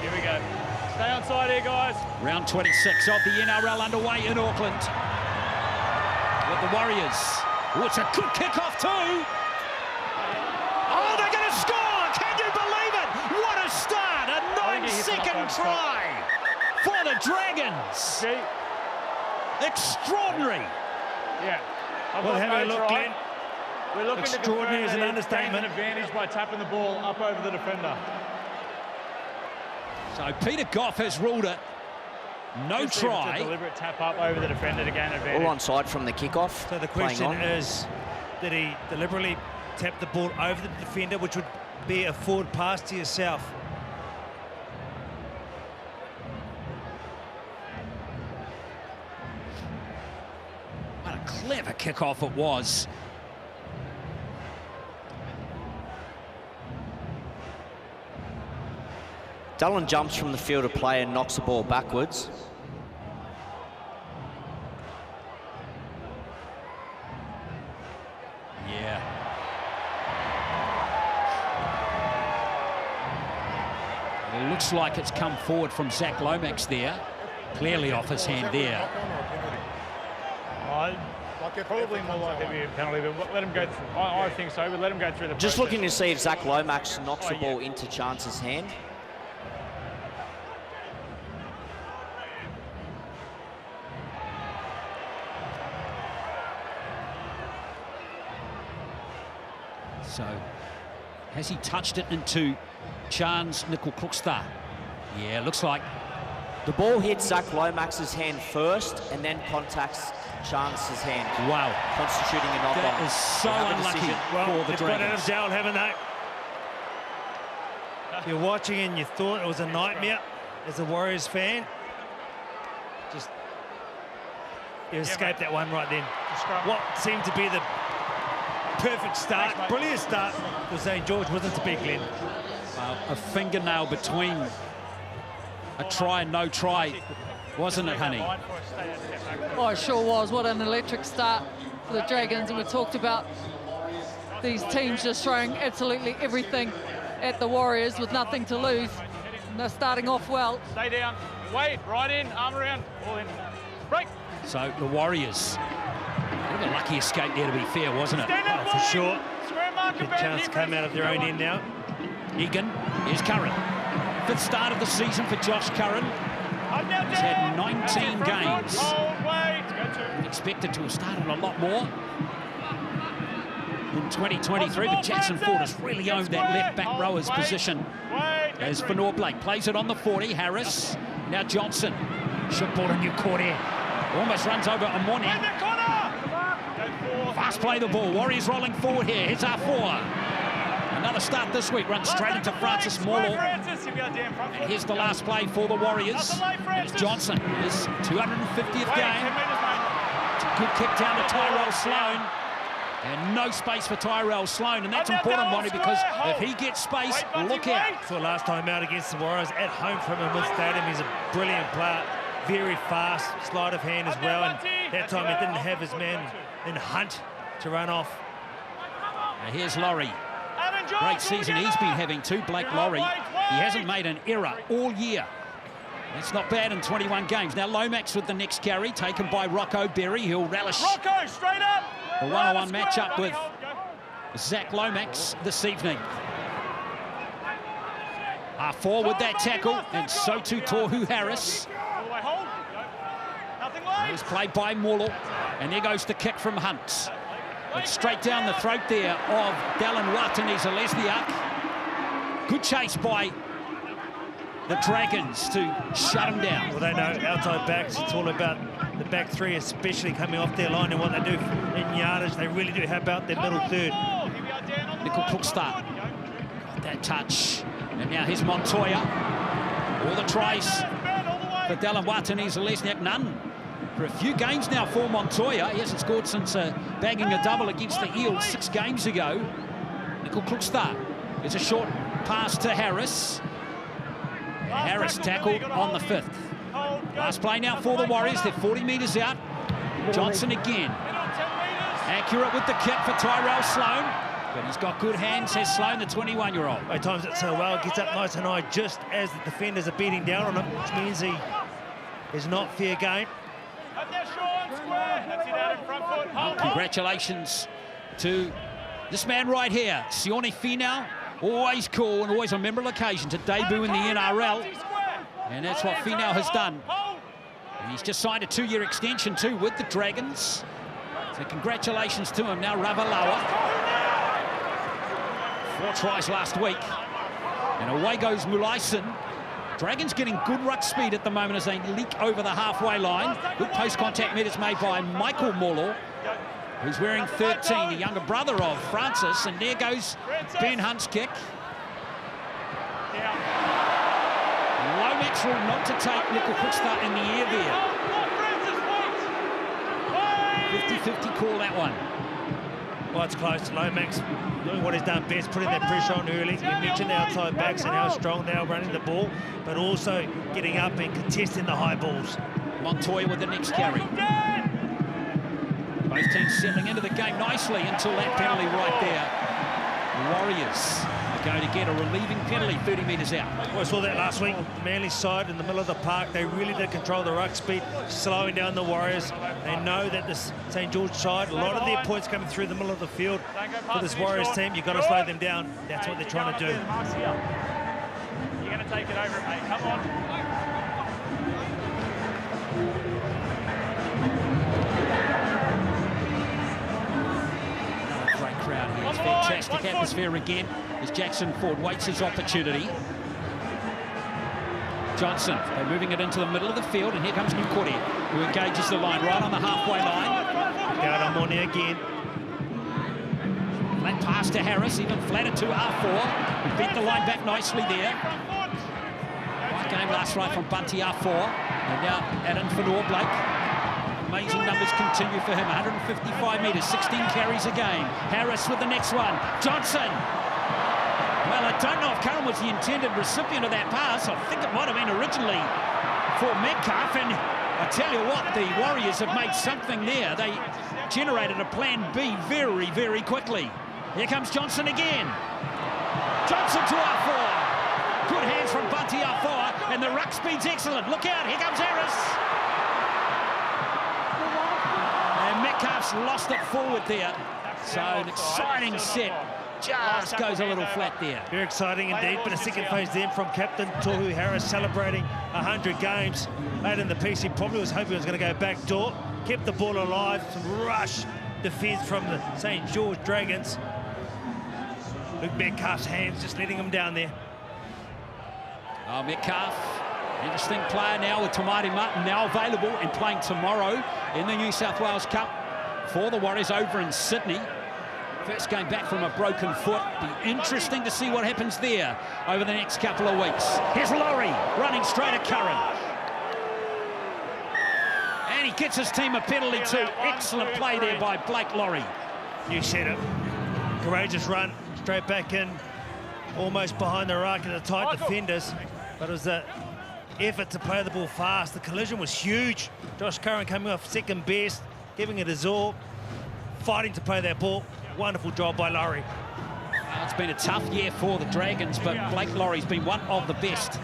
Here we go. Stay on side here, guys. Round 26 of the NRL underway in Auckland. With the Warriors. Oh, it's a good kick-off too. Oh, they're going to score! Can you believe it? What a start! A 9-second try for the Dragons. Extraordinary. Yeah. Well, have a look, Glenn. We're looking Extraordinary to is an understatement. an advantage by tapping the ball up over the defender. So Peter Goff has ruled it. No try. A deliberate tap up over the defender to gain advantage. All onside from the kickoff. So the question is, did he deliberately tap the ball over the defender, which would be a forward pass to yourself? What a clever kickoff it was. Dallin jumps from the field of play and knocks the ball backwards. Yeah. It looks like it's come forward from Zach Lomax there. Clearly off his hand there. Probably more likely to be a penalty, but let him go through. I think so, but let him go through the Just process. looking to see if Zach Lomax knocks the ball into Chance's hand. So, has he touched it into Chan's Nickel Cookster? Yeah, looks like. The ball hits Zach Lomax's hand first and then contacts Chance's hand. Wow. Constituting a knock-on. That is so unlucky for the Dragons. They've got haven't they? You're watching and you thought it was a nightmare as a Warriors fan. Just you escaped that one right then. What seemed to be the perfect start, brilliant start for St. George wasn't to be, Glenn. A fingernail between a try and no try, wasn't it, honey? Oh, it sure was. What an electric start for the Dragons. And we talked about these teams just throwing absolutely everything at the Warriors with nothing to lose. And they're starting off well. Stay down. Wait, right in, arm around, all in. Break. So the Warriors, a bit of a lucky escape there, to be fair, wasn't it? Stand up, For sure. Square marker, Good chance to come out of their own end now. Egan, here's Curran. Fifth start of the season for Josh Curran. He's had 19 games. Expected to have started a lot more in 2023, but Jackson Ford has really owned that left back rower's position. As Fanor Blake plays it on the 40, Harris. Now Johnson. Should ball a new court here. Almost runs over Amoni. Fast play the ball. Warriors rolling forward here. Hits R4. Another start this week. Runs straight into Francis Morlaw. And here's the last play for the Warriors. It's Johnson. His 250th game. It's a good kick down to Tyrell Sloan. And no space for Tyrell Sloan. And that's important, Monty, because if he gets space, look out. So last time out against the Warriors at home from him with Stadium, he's a brilliant player. Very fast, sleight of hand as well. And that time he didn't have his man in Hunt to run off. Now here's Laurie. Great season he's been having too, Blake Laurie. He hasn't made an error all year. That's not bad in 21 games. Now Lomax with the next carry, taken by Rocco Berry. He'll relish Rocco, straight up. the one-on-one matchup with Zach Lomax this evening. R4 with that tackle, and so too Tohu Harris. He's played by Morlaw, and there goes the kick from Hunt. It's straight down the throat there of Dallin Watene-Zelezniak. Good chase by the Dragons to shut him down. Well, they know outside backs, it's all about the back three, especially coming off their line, and what they do in yardage. They really do help out their middle third. Nickel Cookster got that touch. And now here's Montoya. All the tries for Dallin Watene-Zelezniak, none. For a few games now for Montoya. He hasn't scored since bagging a double against the Eels 6 games ago. Nickel Cookster. It's a short pass to Harris. And Harris tackled on the 5th. Last play now for the Warriors. They're 40 metres out. Johnson again. Accurate with the kick for Tyrell Sloan. But he's got good hands, says Sloan, the 21-year-old. He times it so well, gets up nice and high just as the defenders are beating down on him, which means he is not fair game. Well, congratulations to this man right here, Sione Finau. Always cool and always a memorable occasion to debut in the NRL. And that's what Finau has done. And he's just signed a 2-year extension too with the Dragons. So congratulations to him. Now Ravalawa. 4 tries last week. And away goes Mulaisen. Dragons getting good ruck speed at the moment as they leak over the halfway line. Good post-contact meters made by Michael Molo, who's wearing 13, the younger brother of Francis. And there goes Ben Hunt's kick. Lomax ruled not to take Nickel Quickstart in the air there. 50-50 call, that one. Well, it's close. Lomax doing what he's done best, putting that pressure on early. You mentioned the outside backs and how strong they are running the ball, but also getting up and contesting the high balls. Montoya with the next carry. Both teams settling into the game nicely until that penalty right there. The Warriors are going to get a relieving penalty 30 metres out. Well, I saw that last week. The Manly side in the middle of the park, they really did control the ruck speed, slowing down the Warriors. They know that this St George side, a lot of their points coming through the middle of the field for this Warriors team. You've got to slow them down. That's what they're trying to do. You're going to take it over, mate. Come on. Great crowd here. It's fantastic atmosphere again as Jackson Ford waits his opportunity. Johnson, they're moving it into the middle of the field, and here comes Newcourt, who engages the line right on the halfway line. Out on Money again. Flat pass to Harris, even flatter to R4. He bent the line back nicely there. Right game last right from Bunty R4. And now Adam Fanor Blake. Amazing numbers continue for him. 155 metres, 16 carries a game. Harris with the next one. Johnson. Well, I don't know if Curran was the intended recipient of that pass. I think it might have been originally for Metcalf. And I tell you what, the Warriors have made something there. They generated a plan B very, very quickly. Here comes Johnson again. Johnson to R4. Good hands from Bunty R4. And the ruck speed's excellent. Look out, here comes Harris. And Metcalf's lost it forward there. So an exciting set. Just goes a little flat there. Very exciting indeed, but a second phase then from captain Tohu Harris, celebrating 100 games. Late in the piece, he probably was hoping he was going to go back door. Kept the ball alive, some rush defence from the St George Dragons. Luke Metcalf's hands just letting him down there. Oh, Metcalf, interesting player now with Tamati Martin now available and playing tomorrow in the New South Wales Cup for the Warriors over in Sydney. First game back from a broken foot. Be interesting to see what happens there over the next couple of weeks. Here's Laurie running straight at Curran. And he gets his team a penalty too. Excellent play there by Blake Laurie. You said it. Courageous run, straight back in, almost behind the ruck of the tight defenders. But it was an effort to play the ball fast. The collision was huge. Josh Curran coming off second best, giving it his all, fighting to play that ball. Wonderful job by Laurie. It's been a tough year for the Dragons, but Blake Laurie's been one of the best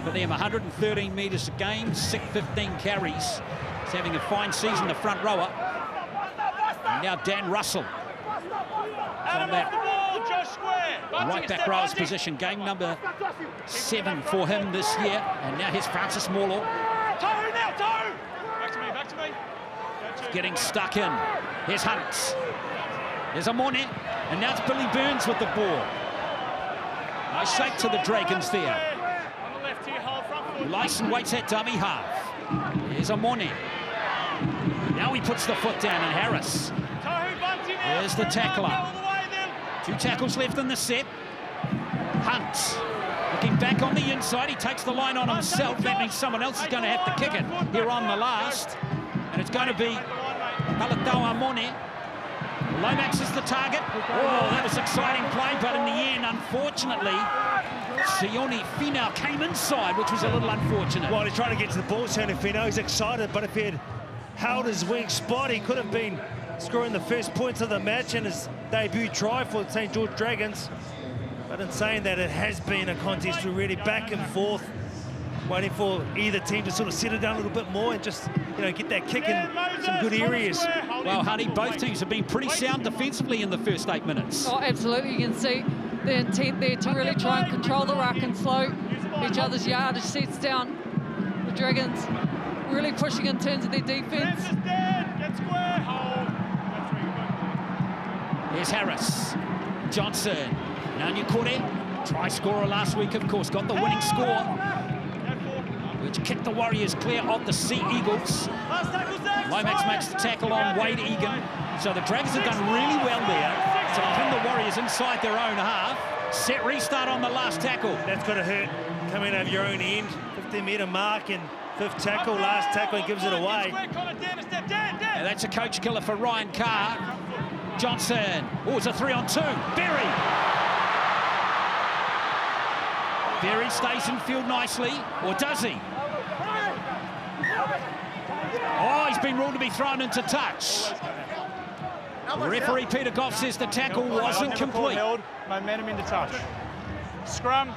for them. 113 metres a game, 15 carries. He's having a fine season, the front rower. And now Dan Russell from that right back rower's position. Game number 7 for him this year. And now here's Francis Molo. Back to me. Getting stuck in. Here's Hunt. There's a Morne, and now it's Billy Burns with the ball. Nice shake to the Dragons there. Lyson waits at dummy half. There's a Morne. Now he puts the foot down, and Harris. There's the tackler. 2 tackles left in the set. Hunt looking back on the inside. He takes the line on himself. That means someone else is going to have to kick it here on the last. And it's going to be Palataua Morne. Lomax is the target. Oh, that was exciting play, but in the end, unfortunately, Sione Finau came inside, which was a little unfortunate. Well, he's trying to get to the ball, Sione Finau. He's excited, but if he had held his weak spot, he could have been scoring the first points of the match and his debut try for St. George Dragons. But in saying that, it has been a contest to really back and forth, waiting for either team to sort of settle down a little bit more and just, you know, get that kick in some good areas. Well, Honey, both teams have been pretty sound defensively in the first 8 minutes. Oh, absolutely. You can see the intent there to really try and control the ruck and slow each other's yardage sets down. The Dragons really pushing in terms of their defence. Here's Harris. Johnson. Now Nyukore, try scorer last week, of course, got the winning score, which kicked the Warriors clear of the Sea Eagles. Lomax makes the tackle on Wade Egan. So the Dragons have done really well there to pin the Warriors inside their own half. Set restart on the last tackle. That's got to hurt, coming out of your own end. 15-metre mark and 5th tackle, last tackle, and gives it away. And that's a coach killer for Ryan Carr. Johnson, oh, it's a 3-on-2. Berry stays in field nicely, or does he? Oh, he's been ruled to be thrown into touch. Referee Peter Goff says the tackle wasn't complete. Held, momentum into touch. Scrum,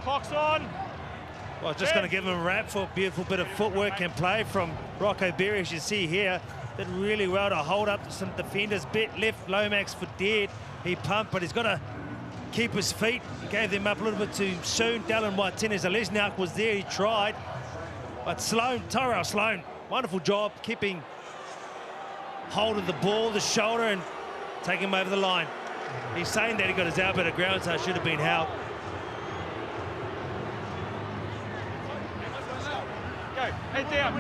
clock's on. Well, just going to give him a wrap for a beautiful bit of footwork and play from Rocco Berry, as you see here. Did really well to hold up some defenders. Bit left Lomax for dead. He pumped, but he's got to keep his feet. He gave them up a little bit too soon. Dallin Waitene-Zelezniak was there, he tried. But Tyrell Sloan, wonderful job keeping hold of the ball, the shoulder, and taking him over the line. He's saying that he got his elbow to ground, so it should have been held. Go, head down,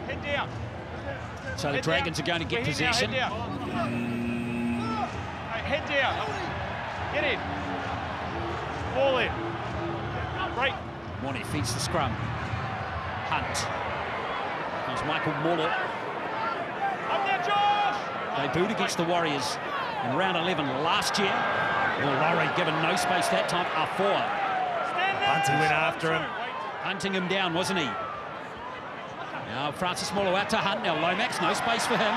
head down. So the Dragons are going to get possession. Head down. Get in. Ball in. Break. Morney feeds the scrum. Hunt. Comes Michael Muller. Up there, Josh! Debuted against the Warriors in round 11 last year. Well, Laurie given no space that time, a 4. Bunty went after him. Hunting him down, wasn't he? Now Francis Muller out to Hunt. Now Lomax, no space for him.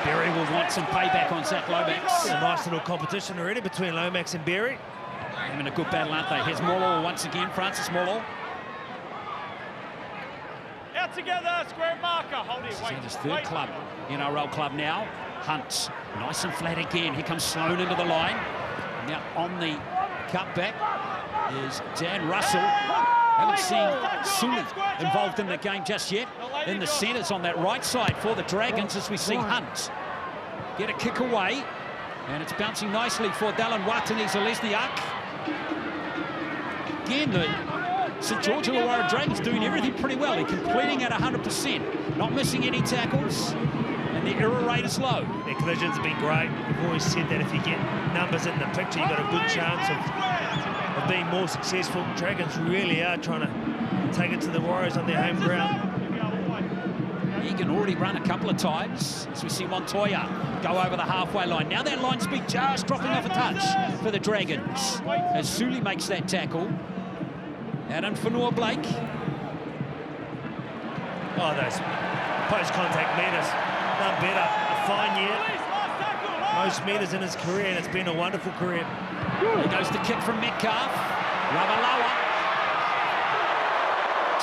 Berry will want some payback on Zach Lomax. A nice little competition already between Lomax and Berry. Having a good battle, aren't they? Here's Muller once again, Francis Muller. Out together, square marker. Hold it, wait. His third club, NRL club now. Hunt, nice and flat again. Here comes Sloan into the line. Now on the cutback is Dan Russell. Haven't seen Sully involved in the game just yet. In the centres on that right side for the Dragons as we see Hunt get a kick away. And it's bouncing nicely for Dallin Waitene-Zelezniak. Again, the St. George Illawarra Dragons doing everything pretty well. They're completing at 100%, not missing any tackles, and the error rate is low. Their collisions have been great. We've always said that if you get numbers in the picture, you've got a good chance of being more successful. Dragons really are trying to take it to the Warriors on their home ground. Egan already run a couple of times as we see Montoya go over the halfway line. Now that line speed just dropping off a touch for the Dragons as Sully makes that tackle. Adam Fanua-Blake. Oh, those post-contact meters, done better. A fine year. Most meters in his career, and it's been a wonderful career. There goes the kick from Metcalf. Ravalawa.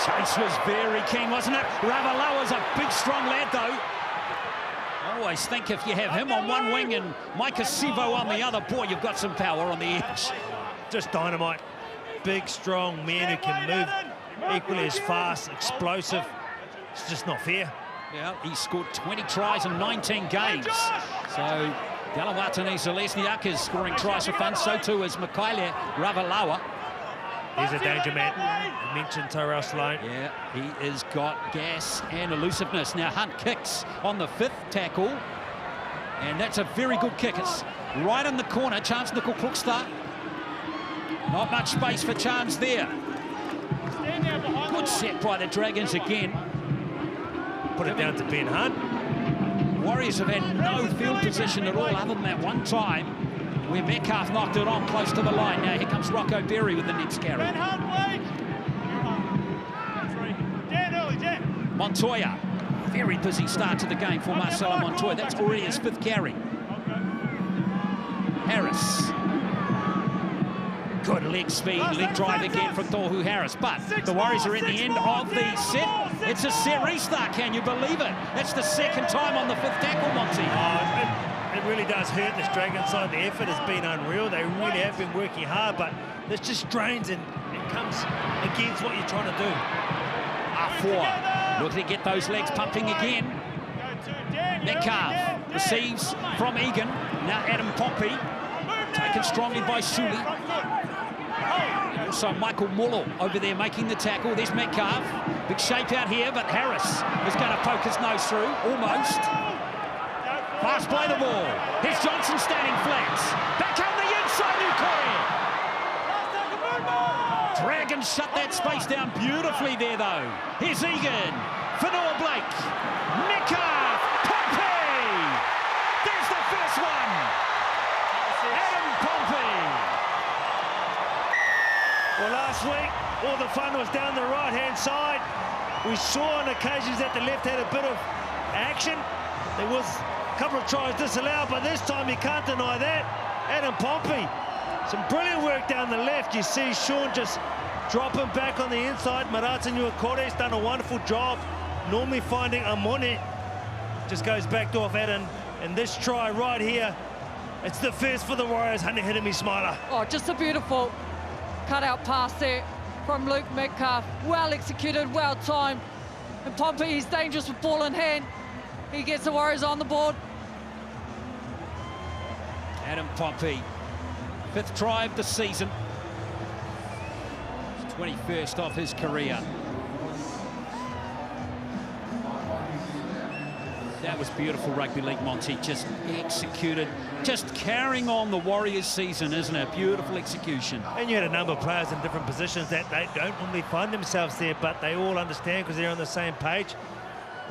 Chase was very keen, wasn't it? Ravalawa's a big, strong lad, though. I always think if you have him on one wing and Micah Sivo on the other, boy, you've got some power on the edge. Just dynamite. Big, strong men who can move equally as fast, explosive. It's just not fair. Yeah, he scored 20 tries in 19 games. So Dallin Waitene-Zelezniak is scoring tries for fun. So too is Mikaele Ravalawa. He's a danger man. I mentioned Tyrell Sloan. Yeah, he has got gas and elusiveness. Now Hunt kicks on the 5th tackle. And that's a very good kick. It's right in the corner. Chance Nickel-Klukstad. Not much space for Chance there. Good set by the Dragons again. Put it down to Ben Hunt. Warriors have had no field position at all other than that one time where Metcalf knocked it on close to the line. Now here comes Rocco Berry with the next carry. Ben Hunt, wait! Dan early, Dan. Montoya Very busy start to the game for Marcelo Montoya. That's already his 5th carry. Harris. Good leg speed, leg drive again from Tohu Harris. But the Warriors are at the end of the set. It's a set restart, can you believe it? That's the 2nd time on the 5th tackle, Monty. It really does hurt this Dragon side. The effort has been unreal. They really have been working hard, but this just drains and it comes against what you're trying to do. R4 looking to get those legs pumping again. Metcalf receives from Egan. Now Adam Pompey, taken strongly by Suli. Also Michael Mullo over there making the tackle. There's Metcalf. Big shape out here, but Harris is going to poke his nose through, almost. Fast play the ball. Here's Johnson standing flat. Back on the inside, Nukoy. Dragons shut that space down beautifully there, though. Here's Egan. Fanua Blake. Metcalf. Pompey. There's the first one. Adam Pompey. Well, last week, all the fun was down the right-hand side. We saw on occasions that the left had a bit of action. There was a couple of tries disallowed, but this time you can't deny that. Adam Pompey, some brilliant work down the left. You see Sean just dropping back on the inside. Marata Nuakore's done a wonderful job, normally finding Amone. Just goes back off Adam. And this try right here, it's the first for the Warriors. Honey hit me smiler. Oh, just a beautiful cut-out pass there from Luke Metcalf. Well executed, well timed. And Pompey is dangerous with ball in hand. He gets the Warriors on the board. Adam Pompey, 5th try of the season. 21st of his career. That was beautiful rugby league, Monty. Just executed, just carrying on the Warriors season, isn't it? Beautiful execution. And you had a number of players in different positions that they don't normally find themselves there, but they all understand because they're on the same page.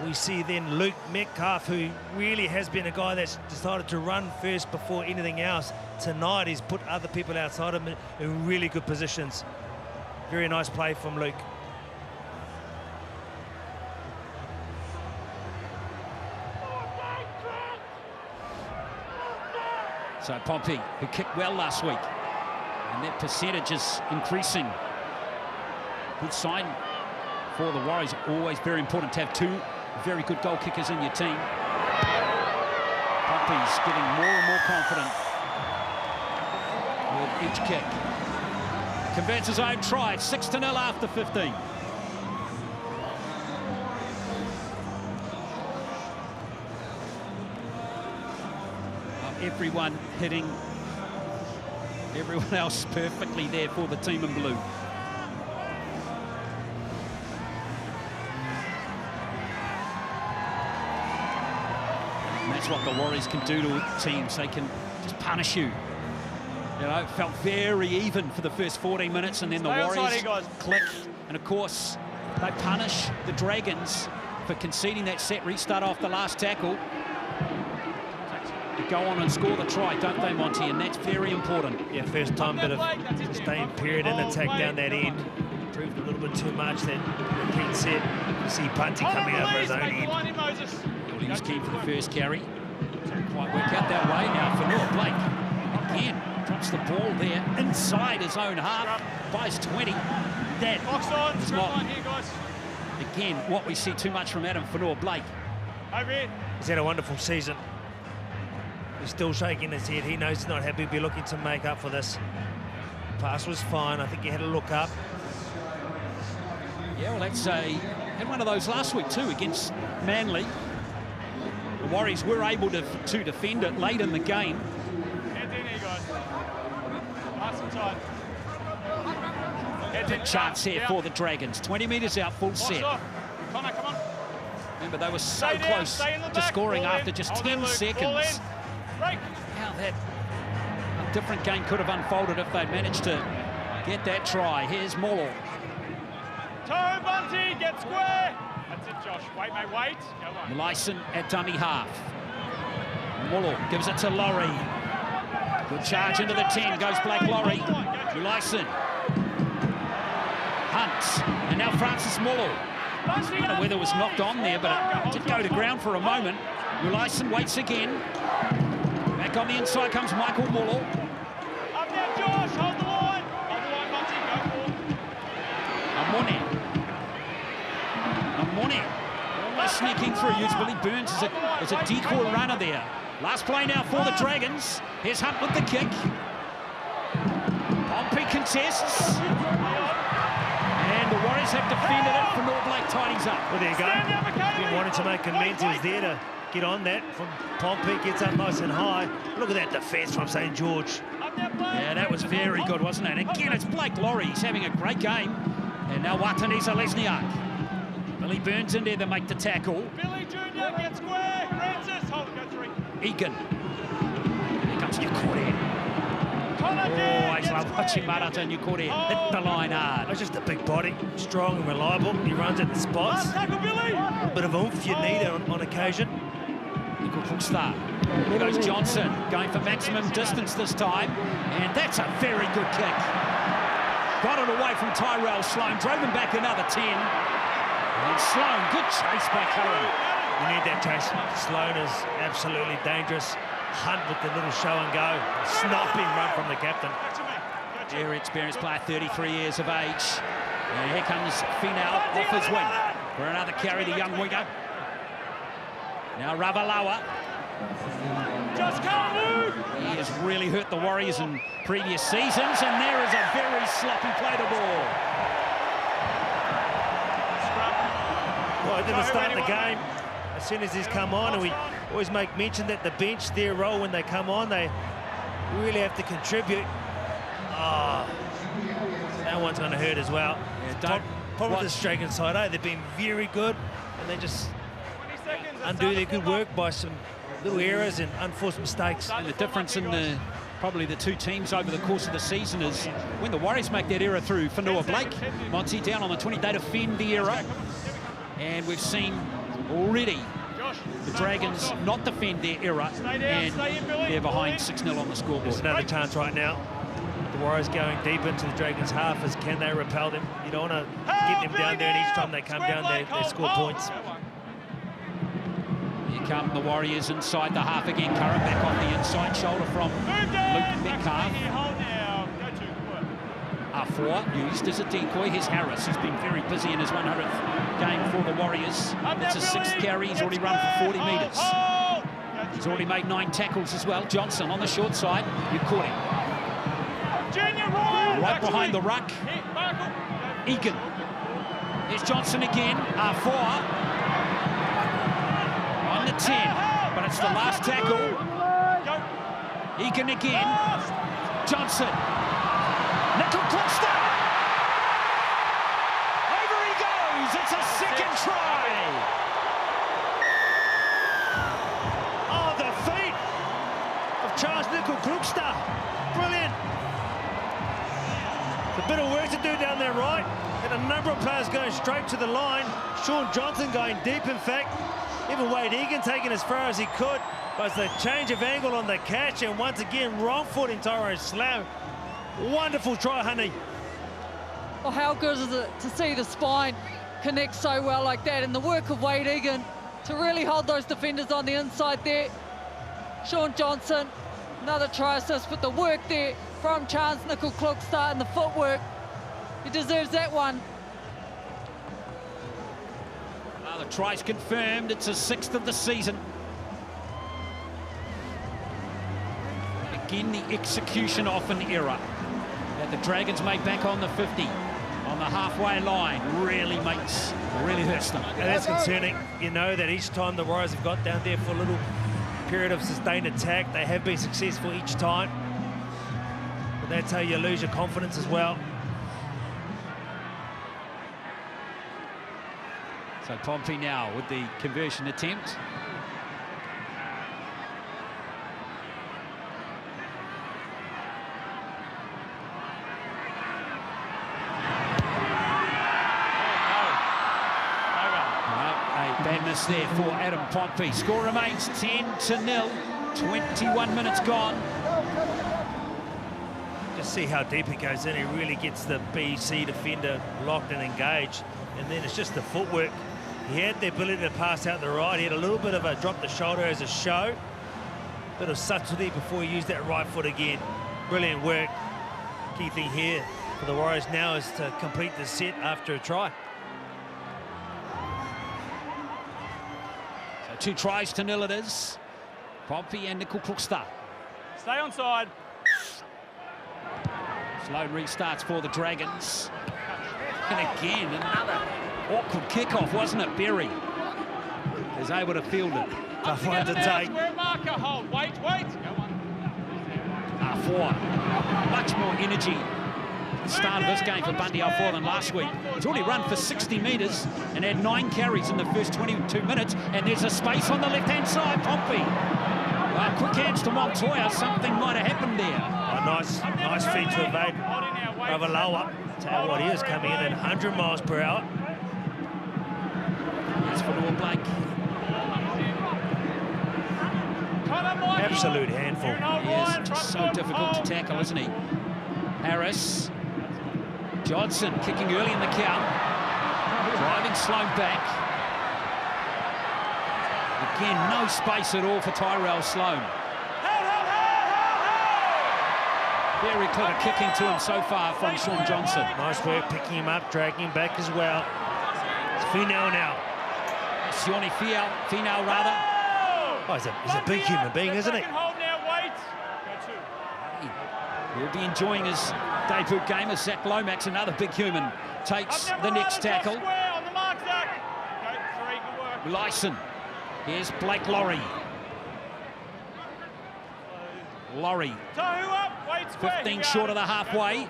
We see then Luke Metcalf, who really has been a guy that's decided to run first before anything else. Tonight, he's put other people outside him in really good positions. Very nice play from Luke. So Pompey, who kicked well last week, and that percentage is increasing. Good sign for the Warriors. Always very important to have 2 very good goal kickers in your team. Pompey's getting more and more confident with each kick. Converts his own try. 6-0 after 15. Everyone hitting everyone else perfectly there for the team in blue. And that's what the Warriors can do to teams. They can just punish you. You know, it felt very even for the first 14 minutes, and then the Warriors click. And of course, they punish the Dragons for conceding that set restart off the last tackle. Go on and score the try, don't they, Monty? And that's very important. Yeah, first time bit of sustained period in attack down that end. Proved a little bit too much, that Pete said. You see Punty coming over his own end. He was keen for the first carry. Didn't quite work out that way. Now Fanua Blake, again, drops the ball there inside his own half, by his 20. That is not, again, what we see too much from Adam Fanua Blake. He's had a wonderful season. He's still shaking his head. He knows he's not happy. He'll be looking to make up for this. Pass was fine. I think he had a look up. Yeah, well, that's had one of those last week too against Manly. The Warriors were able to defend it late in the game. Big chance here for the Dragons. 20 metres out, full set. Remember, they were so close to scoring after just 10 seconds. How that a different game could have unfolded if they'd managed to get that try. Here's Mullo. Toe Bunty, get square. That's it, Josh. Wait, mate, wait. Go on. Lyson at dummy half. Mullo gives it to Laurie. Good charge into the 10, goes Blake Laurie. Lyson. Hunt. And now Francis Mullo. The weather was knocked on there, but it did go to ground for a moment. Ulyson waits again. Back on the inside comes Michael Mullo. Up there, Josh, hold the line. Hold the line, Monty, go for. Amone. Almost sneaking through. Billy Burns is a decoy runner there. Last play now for the Dragons. Here's Hunt with the kick. Pompey contests. And the Warriors have defended it. Fanua Blake tidies up. Well, there you go. Been wanting to make amends. He was there to get on that from Pompey. Gets up nice and high. Look at that defence from St George. Yeah, that was very good, wasn't it? Again, it's Blake Laurie. He's having a great game. And now Wataniza Lesniak. Billy Burns in there to make the tackle. Billy Jr. gets square. Francis, hold it, go 3. Egan. Here comes Nukore. Oh, I love watching Marata Nukore hit the line hard. It's just a big body, strong and reliable. He runs at the spots. Tackle, Billy. A bit of oomph you need on occasion. Nickel Hookster. Here goes Johnson, going for maximum distance this time. And that's a very good kick. Got it away from Tyrell Sloan, drove him back another 10. And Sloan, good chase by Curran. You need that chase. Sloan is absolutely dangerous. Hunt with the little show and go. Snapping run from the captain. Very experienced player, 33 years of age. And here comes Finau off his wing for another carry, the young winger. Now Ravalawa. Just can't move. He has really hurt the Warriors in previous seasons, and there is a very sloppy play to ball. Well, it didn't start the game. As soon as he's come on, and we always make mention that the bench, their role when they come on, they really have to contribute. Oh, that one's going to hurt as well. Yeah, Probably the Dragons side, they've been very good, and they just undo their good work by some little errors and unforced mistakes. And the difference in probably the two teams over the course of the season is when the Warriors make that error through Fanua Blake, Monty down on the 20, they defend the error. And we've seen already the Dragons not defend their error, and they're behind 6-0 on the scoreboard. There's another chance right now. The Warriors going deep into the Dragons' half. As can they repel them? You don't want to get them down there, and each time they come down, they score points. Here come the Warriors inside the half again. Curran back on the inside shoulder from Luke Metcalf. R4 used as a decoy. Here's Harris, who's been very busy in his 100th game for the Warriors. It's his 6th carry. He's already run for 40 metres. He's already made 9 tackles as well. Johnson on the short side. You caught him. Right behind the ruck. Egan. Here's Johnson again. R4. On the 10. But it's the last tackle. Egan again. Johnson. Nickel Cluster! Over he goes! It's a second try! Oh, the feet of Charles Nickel Cluster. Brilliant. It's a bit of work to do down there right. And a number of players going straight to the line. Sean Johnson going deep, in fact. Even Wade Egan taking as far as he could. But it's a change of angle on the catch. And once again, wrong foot in Tyrone Sloan. Wonderful try, honey. Well, how good is it to see the spine connect so well like that, and the work of Wade Egan to really hold those defenders on the inside there. Sean Johnson, another try assist, but the work there from Charles Nickel Cluster and the footwork, he deserves that one. The try's confirmed. It's his 6th of the season. Again, the execution off an error that the Dragons made back on the 50, on the halfway line, really hurts them. And that's concerning. You know that each time the Warriors have got down there for a little period of sustained attack, they have been successful each time. But that's how you lose your confidence as well. So Pompey now with the conversion attempt. Bad miss there for Adam Pompey. Score remains 10-0. 21 minutes gone. Just see how deep he goes in. He really gets the BC defender locked and engaged. And then it's just the footwork. He had the ability to pass out the right. He had a little bit of a drop the shoulder as a show. Bit of subtlety before he used that right foot again. Brilliant work. Key thing here for the Warriors now is to complete the set after a try. So 2 tries to nil it is. Pompey and Nickel Crookster. Stay on side. Slow restarts for the Dragons. And again, another awkward kickoff, wasn't it? Berry is able to field it. Tough one to take. Square marker, hold. Wait. Go on. Four. Much more energy at the start of this game for Bundy Alfour than last week. He's already run for 60 metres and had 9 carries in the first 22 minutes. And there's a space on the left-hand side, Pompey. Quick hands to Montoya. Something might have happened there. Nice feed to evade Ravalawa. Tell you what, he is coming in at 100 miles per hour. It's for Noah Blake. Absolute handful. He is just so difficult to tackle, isn't he? Harris. Johnson kicking early in the count. Driving Sloan back. Again, no space at all for Tyrell Sloan. Very clever kicking to him so far from Sean Johnson. Nice work picking him up, dragging him back as well. It's Finau now. Sione Finau rather. Oh, he's a big human being, isn't he? He'll be enjoying his debut game as Zach Lomax, another big human, takes the next tackle. Lyson. Here's Blake Laurie. Laurie. 15 short of the halfway.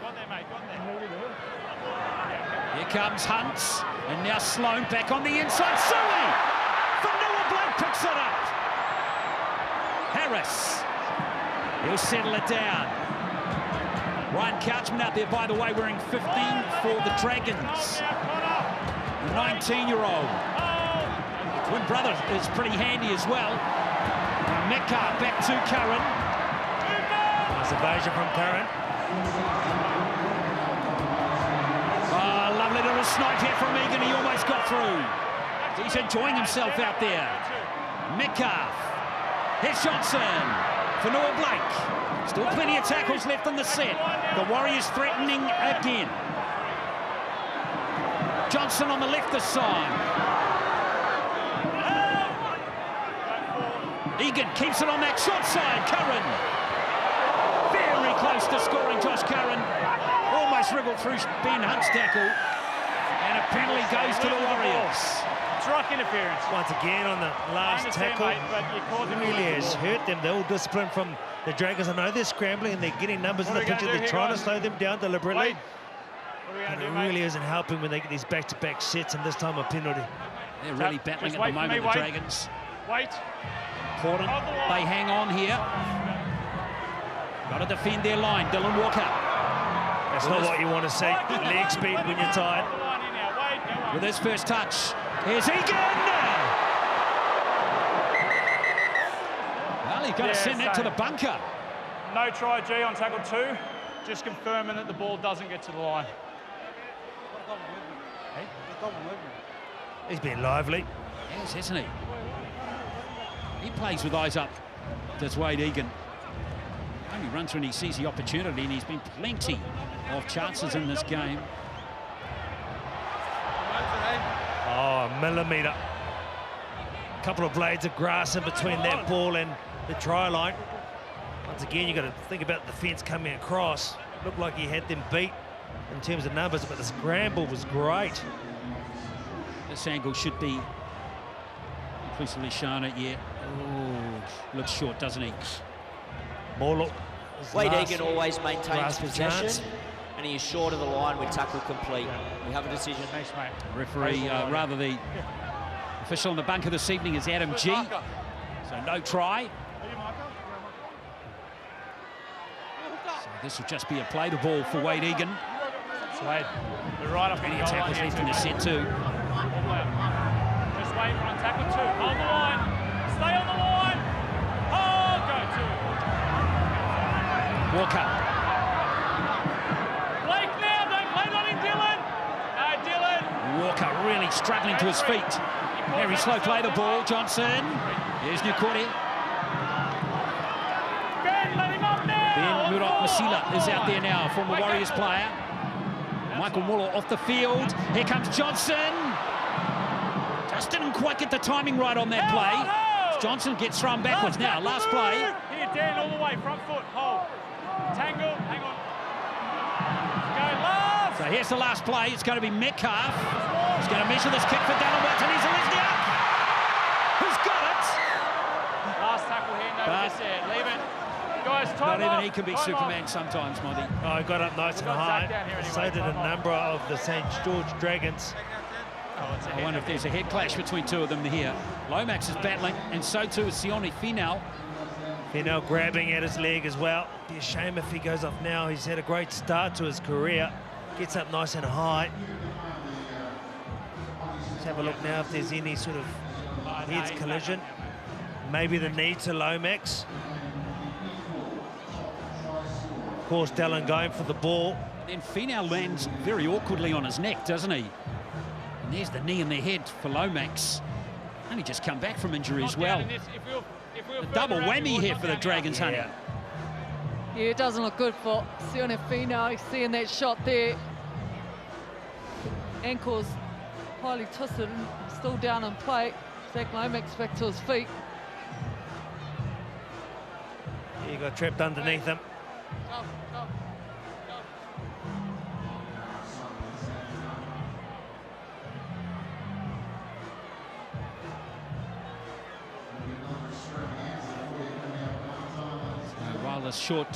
Here comes Hunts. And now Sloan back on the inside. Suey! From Noah Blake picks it up. Harris. He'll settle it down. Ryan Couchman out there, by the way, wearing 15 for the Dragons. 19-year-old. Twin brother is pretty handy as well. Metcalf back to Curran. Nice evasion from Curran. Oh, lovely little snipe here from Egan. He almost got through. He's enjoying himself out there. Metcalf. Here's Johnson for Noah Blake. Still plenty of tackles left in the set. The Warriors threatening again. Johnson on the left this side. Egan keeps it on that short side. Curran. Very close to scoring, Josh Curran. Almost wriggled through Ben Hunt's tackle. And a penalty goes to the Warriors. It's ruck interference. Once again on the last tackle. Mate, but you caught it really has hurt them. They're all disciplined from the Dragons. I know they're scrambling and they're getting numbers in the picture. They're trying to slow them down deliberately. And it really isn't helping when they get these back-to-back sets and this time a penalty. They're really battling at the moment, the Dragons. Wait. Important they hang on here. Got to defend their line. Dylan Walker. That's not what you want to see. Leg speed when you're tired. With his first touch. Here's Egan! Well, he's got to send that to the bunker. No try, G, on tackle 2. Just confirming that the ball doesn't get to the line. He's been lively. Yes, hasn't he? He plays with eyes up. That's Wade Egan. Only runs when he sees the opportunity, and he's been plenty of chances in this game. Oh, a millimetre. A couple of blades of grass in between that ball and the try line. Once again, you've got to think about the fence coming across. Looked like he had them beat in terms of numbers, but the scramble was great. This angle should be increasingly shown it, yeah. Oh, looks short, doesn't he? Morlock. Wade Egan always maintains possession, chance. and he is short of the line with tackle complete. We have a decision. Thanks, mate. Referee, rather the official in the bunker this evening is Adam G. So no try. So this will just be a play the ball for Wade Egan. Wade, we're right up in the goal tackles line. left in the set too. Just wait on tackle 2. Hold the line. Stay on the line. Oh, go 2. Walker. Blake now, don't play that in Dylan. No, Dylan. Walker really struggling to his feet. Very slow play the ball, Johnson. Here's Nukuri. Ben Murot-Masila is out there now, former Warriors player. Michael Muller off the field. Here comes Johnson. Just didn't quite get the timing right on that play. Johnson gets thrown backwards now. Last play. Here, Dan, all the way, front foot, hold. Tangle, hang on. Go, last. So here's the last play. It's going to be Metcalf. He's going to measure this kick for Dallin Watson. He's a Lesniak. Who's got it? Last tackle here, no miss there. Leave it. Guys, time Not off. even he can be Superman sometimes, Monty. Oh, he got up nice and high. So did a number of the St. George Dragons. I wonder if there's a head clash between two of them here. Lomax is battling, and so too is Sione Finau. Finau grabbing at his leg as well. Be a shame if he goes off now. He's had a great start to his career. Gets up nice and high. Let's have a look now if there's any sort of heads collision. Maybe the knee to Lomax. Of course, Dallin going for the ball. Then Finau lands very awkwardly on his neck, doesn't he? And there's the knee in the head for Lomax. Only just come back from injury as well. A double whammy here for the Dragons, honey. Yeah, it doesn't look good for Sione Finau. Seeing that shot there. Ankles highly twisted and still down in play. Zach Lomax back to his feet. He got trapped underneath him. Rather short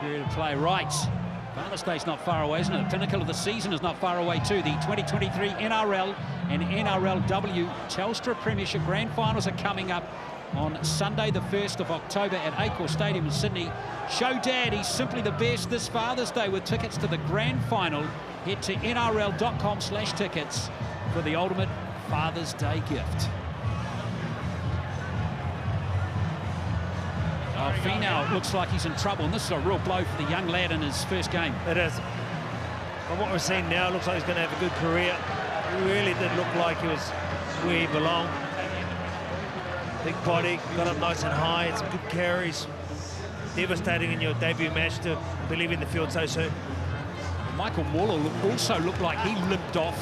period of play. Right. Father's Day's not far away, isn't it? The pinnacle of the season is not far away too. The 2023 NRL and NRLW Telstra Premiership Grand Finals are coming up on Sunday, the 1st of October at Accor Stadium in Sydney. Show Dad he's simply the best this Father's Day with tickets to the Grand Final. Head to nrl.com/tickets for the ultimate Father's Day gift. Oh, Finau looks like he's in trouble, and this is a real blow for the young lad in his first game. It is. From what we're seeing now, it looks like he's going to have a good career. He really did look like he was where he belonged. Big body, got up nice and high, had some good carries. Devastating in your debut match to be leaving the field so soon. Michael Muller also looked like he limped off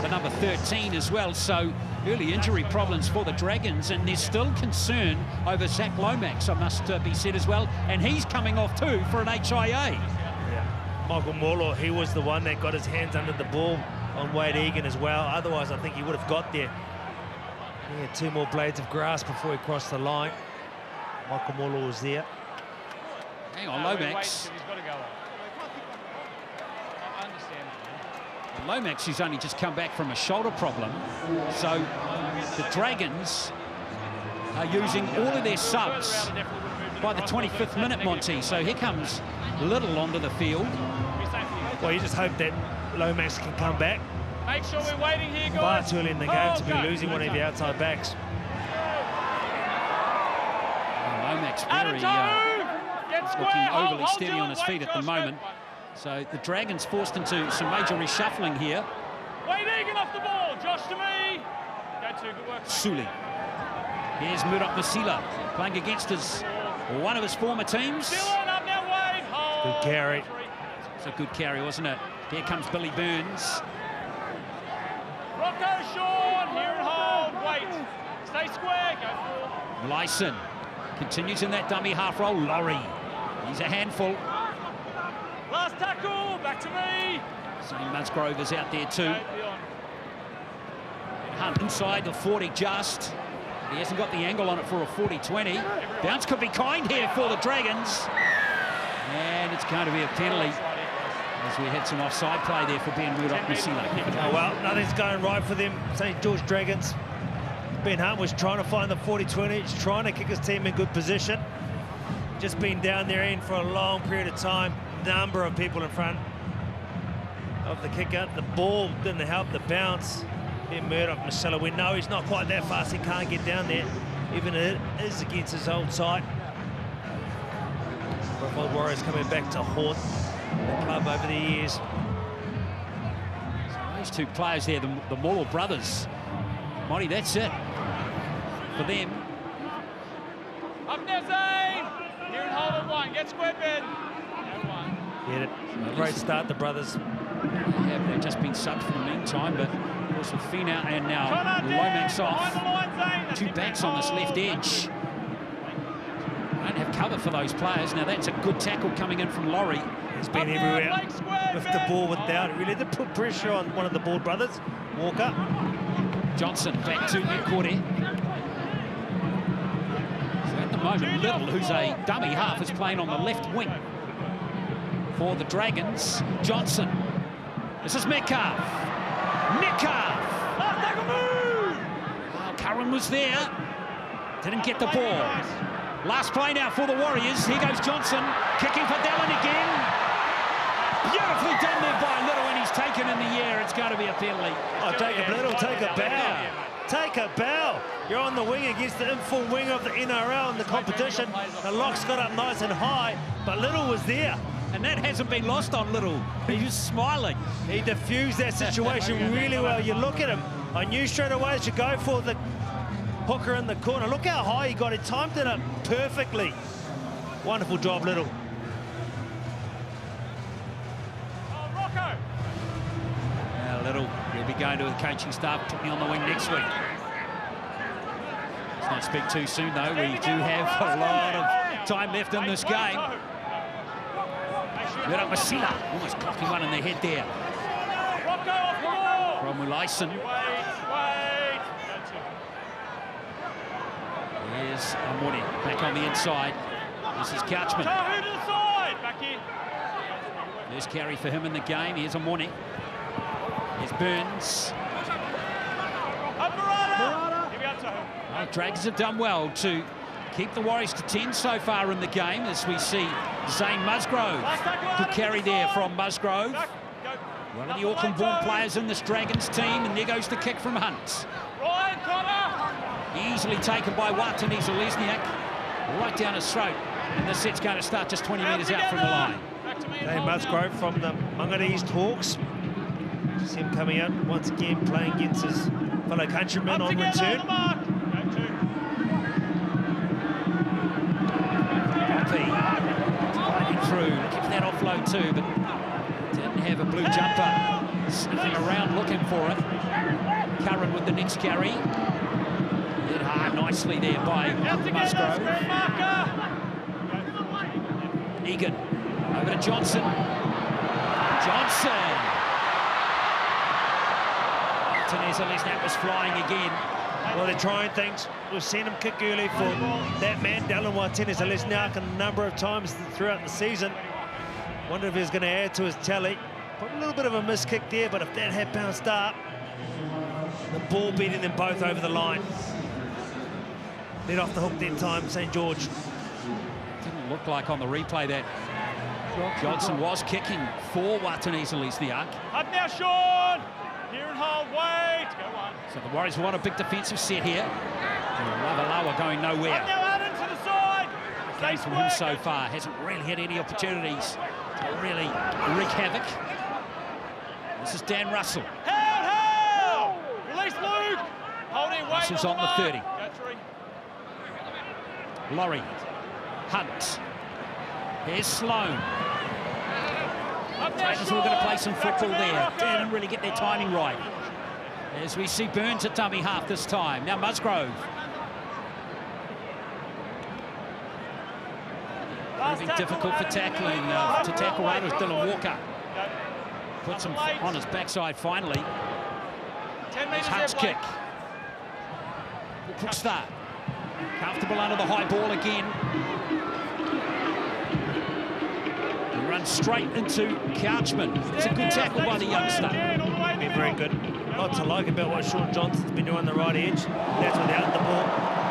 the number 13 as well, so early injury problems for the Dragons, and there's still concern over Zach Lomax, I must be said as well, and he's coming off too for an HIA. Yeah, Michael Muller, he was the one that got his hands under the ball on Wade Egan as well. Otherwise, I think he would have got there. He had 2 more blades of grass before he crossed the line. Michael Muller was there. Hang on, Lomax. He's got to go. I understand. Lomax, who's only just come back from a shoulder problem. So the Dragons are using all of their subs by the 25th minute, Monty. So here comes Little onto the field. Well, you just hope that Lomax can come back. Make sure we're waiting here, guys. Far too early in the game to be losing one of the outside backs. Lomax very looking overly steady on his feet at the moment. So the Dragons forced into some major reshuffling here. Wade Egan off the ball. Josh to me. Go to, good work. Suli. Here's Murot-Masila playing against one of his former teams. Still on up now, Wade. Good carry. It's a good carry, wasn't it? Here comes Billy Burns. Rocco Sean, here and hold. Wait. Stay square. Go forward. Lyson continues in that dummy half roll. Laurie. He's a handful. Last tackle. Back to me. Zane Musgrove is out there too. Hunt inside the 40 just. He hasn't got the angle on it for a 40-20. Bounce could be kind here for the Dragons. And it's going to be a penalty, as we had some offside play there for Ben Murot-Masila. Oh, well, nothing's going right for them, St. George Dragons. Ben Hunt was trying to find the 40-20. He's trying to kick his team in good position. Just been down their end for a long period of time. Number of people in front of the kicker. The ball didn't help the bounce. Ben Murot-Masila, we know he's not quite that fast. He can't get down there, even if it is against his old side. Both Warriors coming back to haunt the club over the years. He Those two players there, the Morrill brothers. Monty, that's it for them. Up there, Zane! Here and hold on one. Get square bed. Get it. Great start, the brothers. Yeah, they've just been subbed for the meantime, but of course with Fina and now Lomax off. Two backs on this left edge. Don't have cover for those players. Now that's a good tackle coming in from Laurie. He's been everywhere with the ball without it. Really did put pressure on one of the Board brothers, Walker. Johnson back to midcourt here. So at the moment, Little, who's a dummy half, is playing on the left wing for the Dragons. Johnson. This is Metcalf. Metcalf. Oh, Curran was there. Didn't get the ball. Last play now for the Warriors. Here goes Johnson. Kicking for Dallin again. Beautifully done there by Little, and he's taken in the air. It's going to be a penalty. Oh, Jacob Little, take a bow. Take a bow. You're on the wing against the in-full wing of the NRL in the competition. The lock's got up nice and high, but Little was there. And that hasn't been lost on Little. He was smiling. He diffused that situation really well. You look at him. I knew straight away to go for the hooker in the corner. Look how high he got. He timed it up perfectly. Wonderful job, Little. Now Little, he'll be going to the coaching staff, put me on the wing next week. Let's not speak too soon, though. We do have a lot of time left in this game. Mira Masila, almost clocking one in the head there. From Ulyson. Here's Amore back on the inside. This is Couchman. There's carry for him in the game. Here's Amore. Here's Burns. Well, Dragons have done well to keep the Warriors to 10 so far in the game, as we see Zane Musgrove. Good carry there from Musgrove. One of the Auckland-born players in this Dragons team, and there goes the kick from Hunt. Easily taken by Watani Zalesniak, right down his throat. And this set's going to start just 20 metres out from the line. Zane Musgrove from the Mangere East Hawks. See him coming out once again, playing against his fellow countrymen on return. Sliding through, looking for that offload too, but didn't have a blue jumper. Sniffing around looking for it. Curran with the next carry. Hit hard nicely there by Musgrove. Egan over to Johnson. Johnson. That was flying again. Well, they're trying things. We've seen him kick early for that man, Dallin Watene-Zelezniak, a number of times throughout the season. Wonder if he's going to add to his tally. Probably a little bit of a miss kick there, but if that had bounced up, the ball beating them both over the line. Let off the hook that time, St. George. Didn't look like on the replay that Johnson was kicking for Watene-Zelezniak. Up now, Sean! Here and hold, wait! Go on. So the Warriors want a big defensive set here. Lavalawa going nowhere. Up now, out into the side! Game from him so far. Hasn't really had any opportunities to really wreak havoc. This is Dan Russell. Held! Release Luke! Hold in, wait. Russell's on the 30. Go three. Laurie. Hunt. Here's Sloan. Dragons were going to play some football there. Didn't really get their timing right. As we see Burns at dummy half this time. Now Musgrove. Proving difficult for tackling, to tackle right with Dylan Walker. Puts him on his backside finally. It's Hunt's kick. Quick start. Comfortable under the high ball again. Runs straight into Couchman. It's a good tackle by the youngster. Been very good. Lots to like about what Sean Johnson's been doing on the right edge. That's without the ball.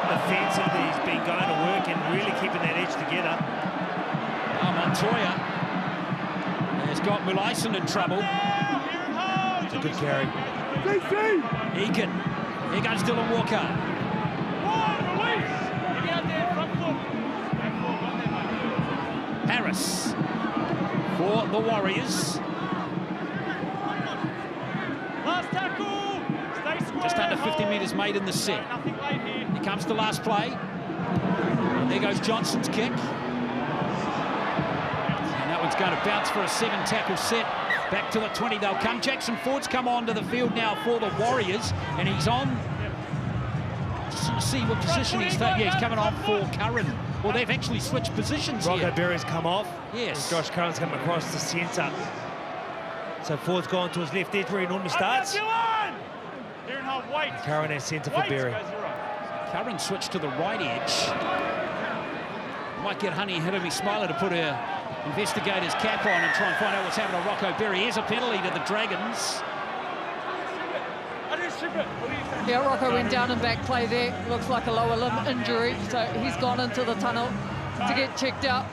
Defensively, he's been going to work and really keeping that edge together. Montoya has got Ulyson in trouble. It's a good carry. Egan. Here goes Dylan Walker. Harris for the Warriors. centimetres made in the set. Here comes the last play. And there goes Johnson's kick. And that one's going to bounce for a 7-tackle set. Back to the 20. They'll come. Jackson Ford's come onto the field now for the Warriors. And he's on. Just to see what position he's taking. Yeah, he's coming on for Curran. Well, they've actually switched positions here. Rocco Berry's come off. Yes. And Josh Curran's come across the centre. So Ford's gone to his left edge where he normally starts. Curran at centre for Berry. Curran switched to the right edge. Might get Honey Hitomi Smiler to put her investigator's cap on and try and find out what's happened to Rocco Berry. Here's a penalty to the Dragons. Yeah, Rocco went down in back play there. Looks like a lower limb injury, so he's gone into the tunnel to get checked out.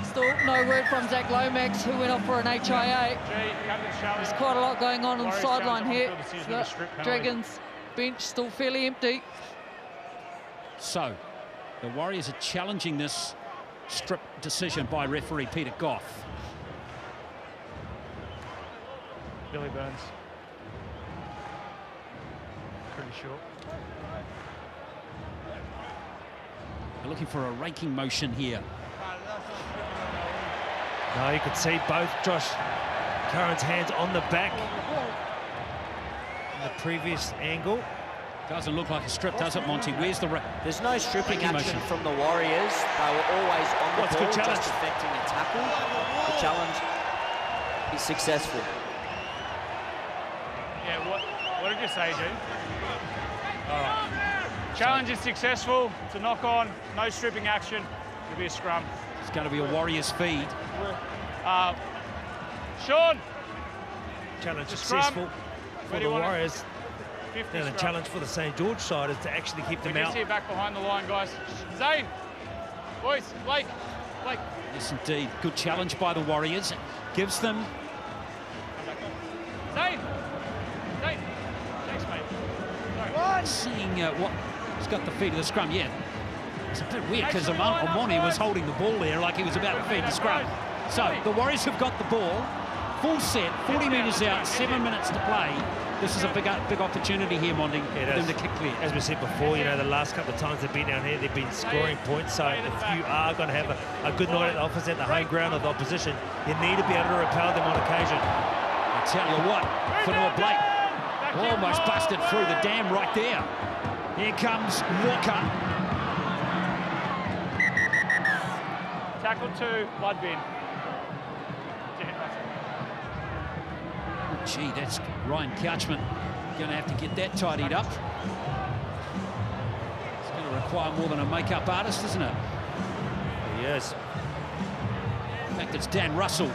Still no word from Zach Lomax, who went off for an HIA. There's quite a lot going on the sideline here. The Dragons bench still fairly empty. So, the Warriors are challenging this strip decision by referee Peter Goff. Billy Burns. Pretty short. They're looking for a raking motion here. No, you could see both Josh Curran's hands on the back in the previous angle. Doesn't look like a strip, does it, Monty? Where's the... There's no stripping raking action motion from the Warriors. They were always on the ball, good challenge. just affecting a tackle. The challenge is successful. Yeah, what did you say, G? All right. Challenge is successful. It's a knock-on. No stripping action. It'll be a scrum. It's going to be a Warriors feed. Sean! Challenge The successful scrum. for the Warriors. And the challenge for the St. George side is to actually keep them out. See it back behind the line, guys. Zane! Boys, Blake! Yes, indeed. Good challenge by the Warriors. Gives them... Zane! Thanks, mate. Sorry. Seeing what... He's got the feed of the scrum, yeah. It's a bit weird because Amoni was holding the ball there like he was about to feed the scrum. So, the Warriors have got the ball. Full set, 40 metres out, 7 minutes to play. This is a big opportunity here, Monty, for them to kick clear. As we said before, you know, the last couple of times they've been down here, they've been scoring points. So if you are going to have a good night at the office at the home ground of the opposition, you need to be able to repel them on occasion. I tell you what, Fanua Blake almost busted through the dam right there. Here comes Walker. Tackle 2, blood bin. Gee, that's Ryan Couchman going to have to get that tidied up. It's going to require more than a makeup artist, isn't it? Yes. In fact, it's Dan Russell.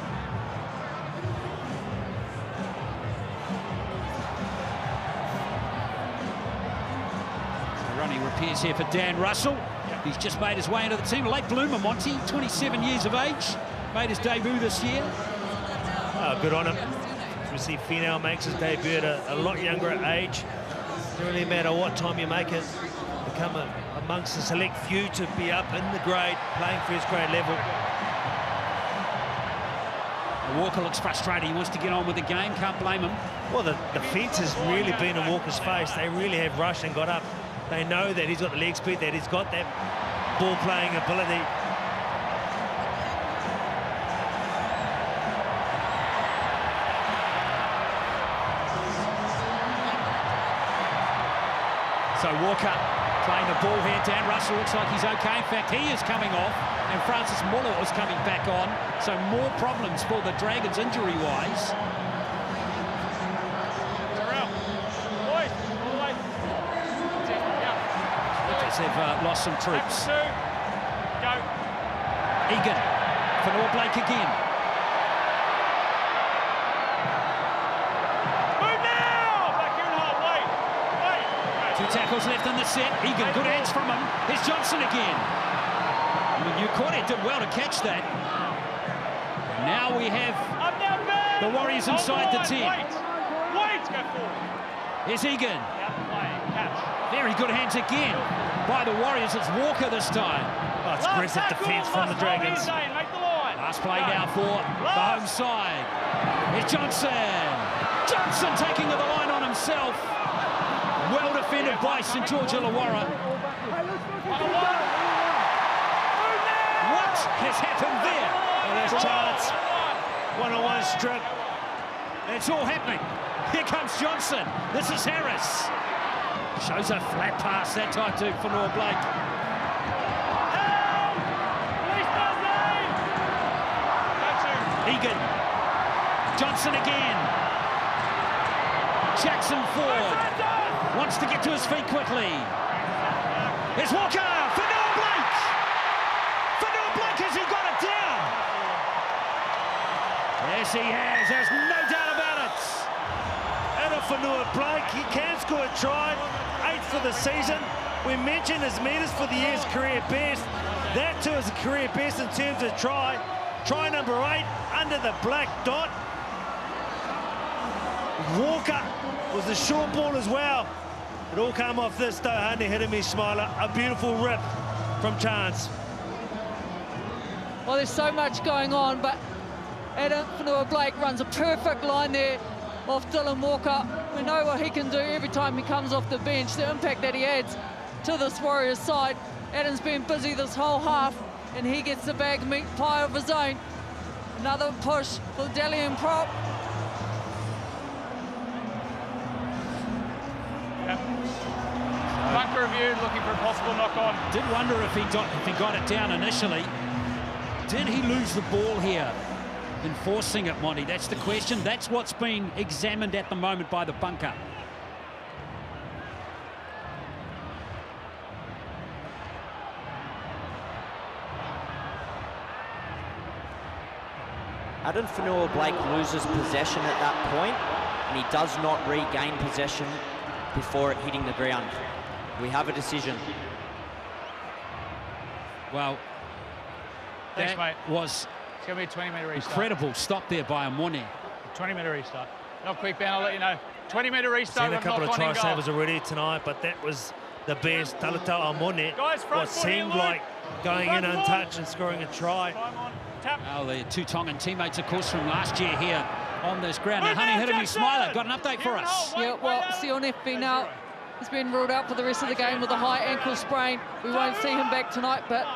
So running repairs here for Dan Russell. He's just made his way into the team. Late bloomer, Monty, 27 years of age. Made his debut this year. Oh, good on him. We see Finau makes his debut at a lot younger age. Doesn't really matter what time you make it. Become amongst the select few to be up in the grade, playing first grade level. Walker looks frustrated. He wants to get on with the game. Can't blame him. Well, the defence has really been in Walker's face. They really have rushed and got up. They know that he's got the leg speed, that he's got that ball-playing ability. So Walker playing the ball here. Dan Russell looks like he's okay. In fact, he is coming off, and Francis Muller is coming back on. So more problems for the Dragons injury-wise. They've lost some troops. Go. Egan. Fanua Blake again. Two tackles left in the set. Egan, good hands from him. Here's Johnson again. Newcourt did well to catch that. Now we have the Warriors inside the 10. Go forward. Here's Egan. Very good hands again by the Warriors. It's Walker this time. Oh, it's aggressive defence from the Dragons. Last play now for the home side. Here's Johnson. Johnson taking to the line on himself. Well defended by St George Illawarra. What has happened there? Well, there's chance. One-on-one strip. It's all happening. Here comes Johnson. This is Harris. Shows a flat pass that time to Fanua Blake. Egan. Johnson again. Jackson Ford wants to get to his feet quickly. Here's Walker. Fanua Blake. Fanua Blake, has he got it down? Yes, he has. There's no doubt about it. And a Fanua Blake, he can score a try. 8th for the season. We mentioned his metres for the year's career best. That too is a career best in terms of try. Try number 8 under the black dot. Walker was a short ball as well. It all came off this though. Honey hit him, Smiler. A beautiful rip from Chance. Well, there's so much going on, but Adam Fanua Blake runs a perfect line there off Dylan Walker. We know what he can do every time he comes off the bench, the impact that he adds to this Warriors side. Adam's been busy this whole half, and he gets the bag meat pie of his own. Another push for the Dalian prop. Bunker review, looking for a possible knock-on. Did wonder if he got it down initially. Did he lose the ball here? Enforcing it, Monty, that's the question. That's what's being examined at the moment by the bunker. Adam Fanua Blake loses possession at that point, and he does not regain possession before it hitting the ground. We have a decision. Well, Thanks, that mate. was It's going to be a 20-metre restart. incredible stop there by Amone. 20-metre restart. Not quick, Ben, I'll let you know. 20-metre restart. Seen a with couple of knock-on in try goal. savers already tonight, but that was the best. Talata Amone, Guys, front what foot here, seemed Luke. like going Front in foot. untouched and scoring a try. Time on. Tap. Well, the two Tongan teammates, of course, from last year here on this ground. Now, Move Honey out, hit him, Jackson! Smiler. Got an update for us. Yeah, well, Sion FB now has been ruled out for the rest of the game with a high ankle sprain. We won't see him back tonight, but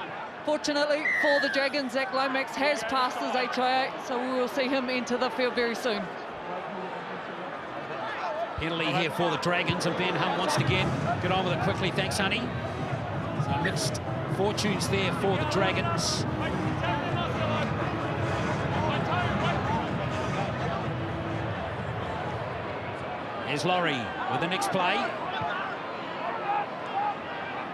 fortunately for the Dragons, Zach Lomax has passed his HIA, so we will see him enter the field very soon. Penalty here for the Dragons, and Ben Hunt wants to get on with it quickly. Thanks, Honey. So mixed fortunes there for the Dragons. Here's Laurie with the next play.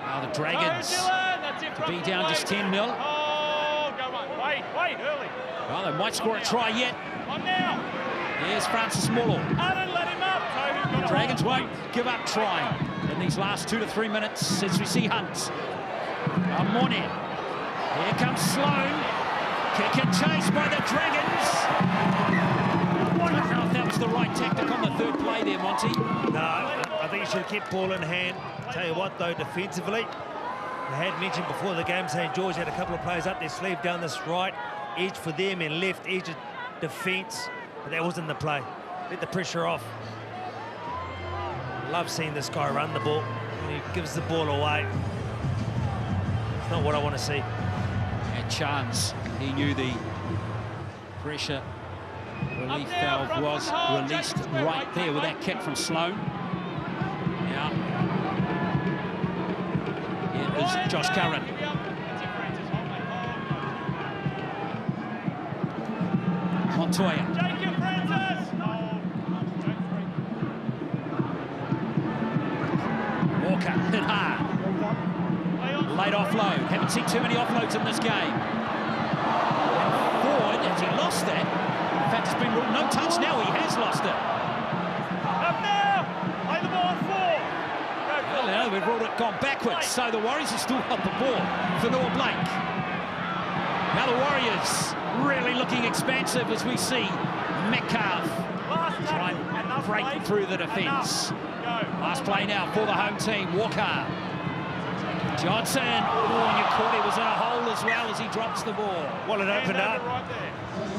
Now the Dragons to be down just 10-0. Oh, go on. Wait, early. Well, they might score a try yet. On now. Here's Francis Mullo. Aaron, let him up. Toby's got a Dragons hold. won't give up trying in these last 2 to 3 minutes as we see Hunt. Amone. Here comes Sloan. Kick and chase by the Dragons. I don't know if that was the right tactic on the third play there, Monty. No, I think he should have kept ball in hand. Tell you what, though, defensively, I had mentioned before the game, St George had a couple of players up their sleeve down this right edge for them and left edge of defence, but that wasn't the play. Let the pressure off. Love seeing this guy run the ball. He gives the ball away. It's not what I want to see. And Chance, he knew the pressure relief valve was released right there with that kick from Sloan. Yeah. Here is Josh Curran. Montoya. Walker hit hard. Late offload. Haven't seen too many offloads in this game. And Ford, has he lost that? In fact, it's been ruled no touch now. He has lost it. Up now. Play the ball on 4. Well, now we've ruled it gone backwards, so the Warriors have still got the ball. Fanua Blake. Now the Warriors really looking expansive as we see Metcalf try and break through the defence. Last play now for the home team. Walker. Johnson. Oh, and you caught he was in a hole as well as he drops the ball. Well, it opened up.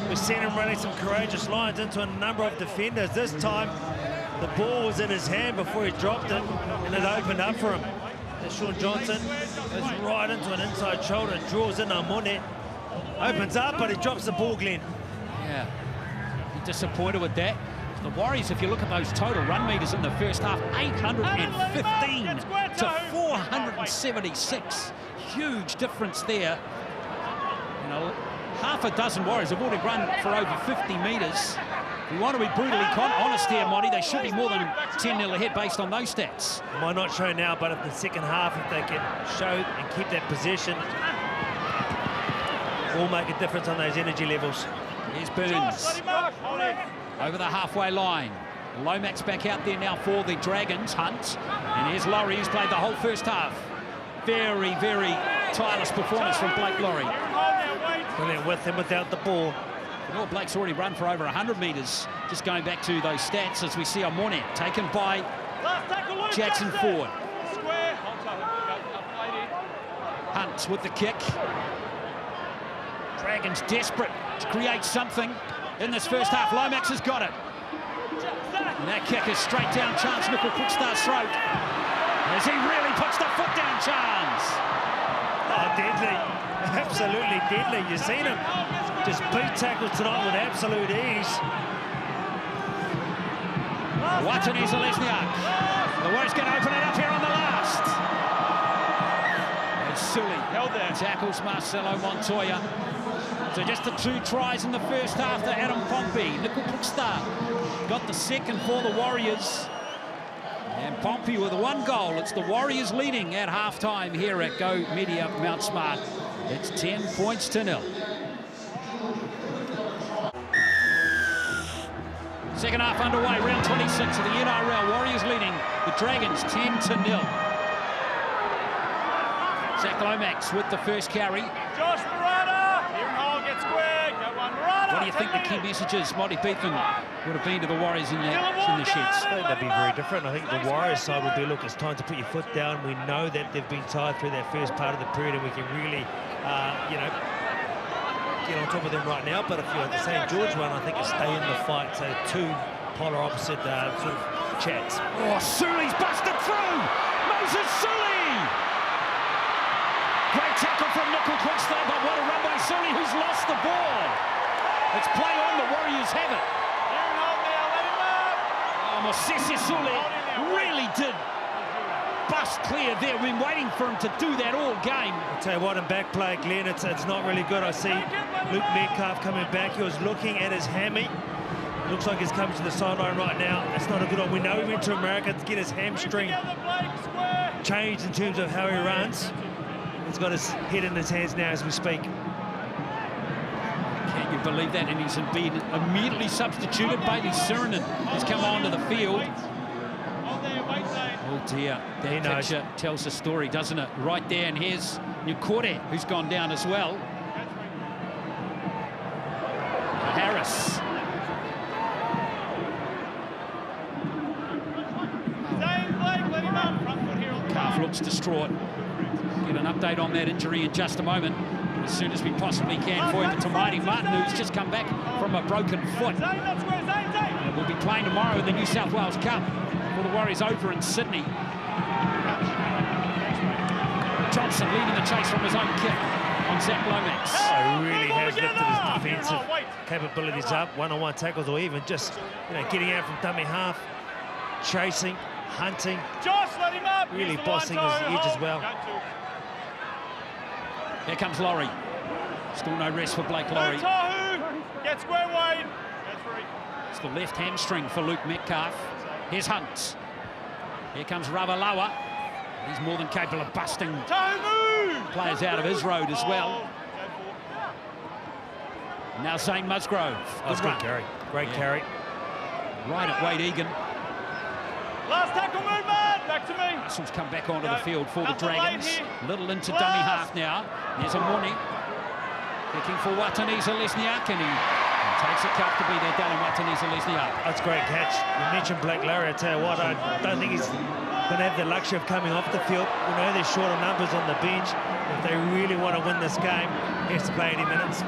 We've seen him running some courageous lines into a number of defenders. This time, The ball was in his hand before he dropped it, and it opened up for him. And Sean Johnson goes right into an inside shoulder, draws in Amone, opens up, but he drops the ball, Glenn. Yeah, you're disappointed with that. The Warriors, if you look at those total run meters in the first half, 815 to 476. Huge difference there. You know, half a dozen Warriors have already run for over 50 metres. We want to be brutally honest here, Monty. They should be more than 10-0 ahead based on those stats. It might not show now, but in the second half, if they can show and keep that possession, it will make a difference on those energy levels. Here's Burns. Over the halfway line. Lomax back out there now for the Dragons. Hunt. And here's Laurie, who's played the whole first half. Very, very tireless performance from Blake Laurie. Brilliant with and without the ball. And all Blake's already run for over 100 metres. Just going back to those stats as we see Amone taken by Jackson Ford. Hunt with the kick. Dragons desperate to create something in this first half. Lomax has got it. And that kick is straight down Chance Nickel-Crookstar's throat. As he really puts the foot down, Chance. Oh, deadly. Absolutely deadly. You've seen him just beat tackles tonight with absolute ease. Watani Zelezniak. The Warriors going to open it up here on the last. And Sully tackles Marcelo Montoya. So just the 2 tries in the first half to Adam Pompey. Nickel-Crookstar got the second for the Warriors. And Pompey with 1 goal. It's the Warriors leading at halftime here at Go Media Mount Smart. It's 10 points to 0. Second half underway, round 26 of the NRL. Warriors leading the Dragons 10-0. Zach Lomax with the first carry. Josh Murata, here in hole, gets square, go one, Murata. What do you think the key messages Monty Beetham would have been to the Warriors in the sheds? I think they'd be very different. I think the Warriors side would be, look, it's time to put your foot down. We know that they've been tired through that first part of the period, and we can really, you know, get on top of them right now. But if you're at the St. George one, I think it's stay in the fight. So 2 polar opposite sort of chats. Oh, Sully's busted through! Moses Sully! Great tackle from Nickel-Crookstar, but what a run by Sully, who's lost the ball. It's play on, the Warriors have it. Oh, Mosese Sully really did bust clear there. We've been waiting for him to do that all game. I'll tell you what, in back play, Glenn, it's not really good. I see Luke Metcalf coming back. He was looking at his hammy. Looks like he's coming to the sideline right now. It's not a good one. We know he went to America to get his hamstring changed in terms of how he runs. He's got his head in his hands now as we speak. Can you believe that? And he's been immediately substituted. Bailey Sirenen has come onto the field. Oh dear, that picture tells the story, doesn't it? Right there, and here's Nukore, who's gone down as well. Harris. Calf looks distraught. Get an update on that injury in just a moment, as soon as we possibly can for you. But Tamaiti Martin, who's just come back from a broken foot, and will be playing tomorrow in the New South Wales Cup for the Warriors over in Sydney. Johnson leading the chase from his own kick on Zach Lomax. He really has lifted his defensive capabilities up, one-on-one tackles, or even just, you know, getting out from dummy half, chasing, hunting, really bossing his edge as well. Here comes Laurie. Still no rest for Blake Laurie. Get square, Wade. It's the left hamstring for Luke Metcalf. Here's Hunt. Here comes Ravalawa. He's more than capable of busting players out of his road as well. Now Zane Musgrove. Good carry. Great carry. Right at Wade Egan. Last tackle movement. Back to me. Russell's come back onto the field for the Dragons. Little into dummy half now. There's Amone. Kicking for Watani Zelezniak, and he takes it comfortably there, Dylan Watani Zelezniak. That's a great catch. You mentioned Blake Laurie. I tell you what, I don't think he's going to have the luxury of coming off the field. We know they're short of numbers on the bench. If they really want to win this game, he has to play 80 minutes.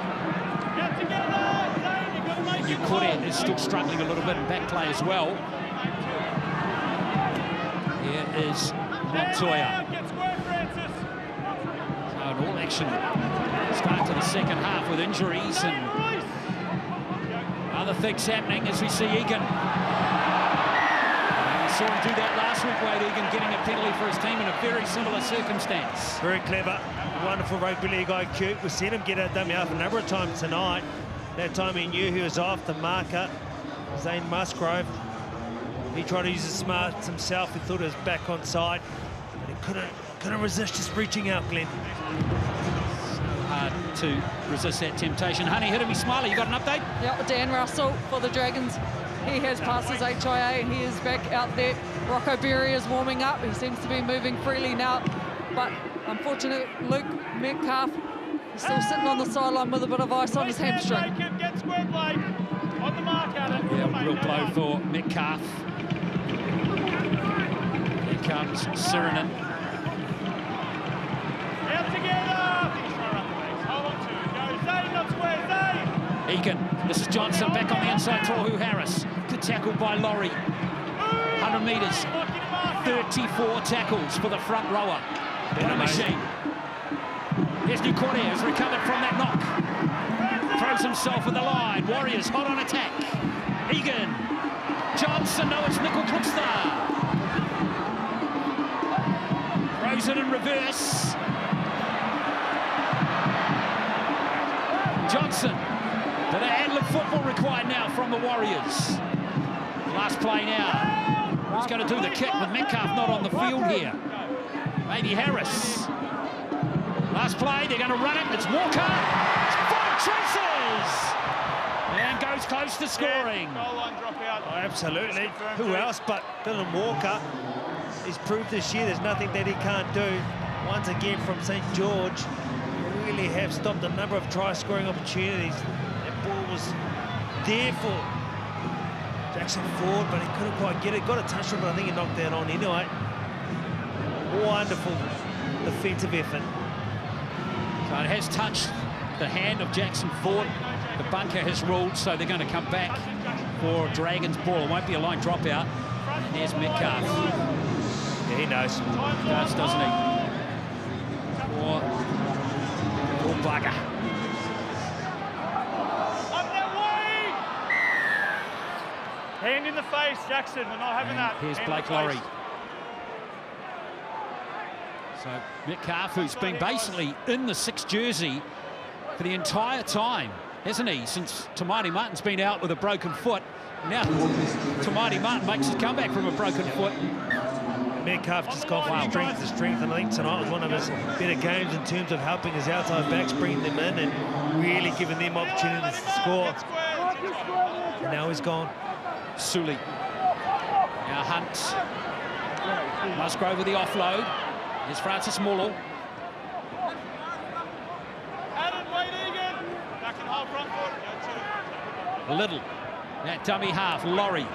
Nukore is still struggling a little bit in back play as well. Here is Montoya. So an all action start to the second half with injuries and other things happening as we see Egan. We saw him do that last week, Wade Egan, getting a penalty for his team in a very similar circumstance. Very clever, wonderful rugby league IQ. We've seen him get a dummy half a number of times tonight. That time he knew he was off the marker, Zane Musgrove. He tried to use his smarts himself. He thought he was back on side, but he couldn't resist just reaching out, Glenn. Hard to resist that temptation. Honey, hit him, Smiley, you got an update? Yeah, Dan Russell for the Dragons. He has passed his HIA and he is back out there. Rocco Berry is warming up. He seems to be moving freely now, but unfortunately, Luke Metcalf is still sitting on the sideline with a bit of ice on his hamstring. Yeah, real blow for Metcalf. Here comes Sirenen. Egan, this is Johnson back on the inside, Tohu Harris. Good tackle by Laurie. 100 metres, 34 tackles for the front rower. What a machine. Here's Nukorte, who's recovered from that knock. Throws himself in the line. Warriors hot on attack. Egan. Johnson, no, it's Nickel Kluxter. Throws it in reverse. Johnson. Bit of ad-lib football required now from the Warriors. Last play now. Who's going to do the kick with Metcalf not on the field here? Maybe Harris. Last play, they're going to run it. It's Walker. It's 4 chases. And goes close to scoring. Goal line dropout. Oh, absolutely. Who else but Dylan Walker? He's proved this year there's nothing that he can't do. Once again from St. George, really have stopped a number of try-scoring opportunities. Ball was there for Jackson Ford, but he couldn't quite get it. Got a touch on it, but I think he knocked that on anyway. Wonderful defensive effort. So it has touched the hand of Jackson Ford. The bunker has ruled, so they're going to come back for Dragons ball. It won't be a line dropout. And there's Metcalf. Yeah, he knows. He does, doesn't he? Poor bugger. Hand in the face, Jackson. We're not having that. Here's Hand Blake Laurie. So Metcalf, who's been basically in the 6th jersey for the entire time, hasn't he? Since Tamati Martin's been out with a broken foot. Now Tamati Martin makes his comeback from a broken foot. Metcalf just gone from strength to strength, and I think tonight was one of his better games in terms of helping his outside backs bring them in and really giving them opportunities to score. And now he's gone. Sully. Now Hunt. Musgrove with the offload. Here's Francis Molo. Little. That dummy half. Laurie.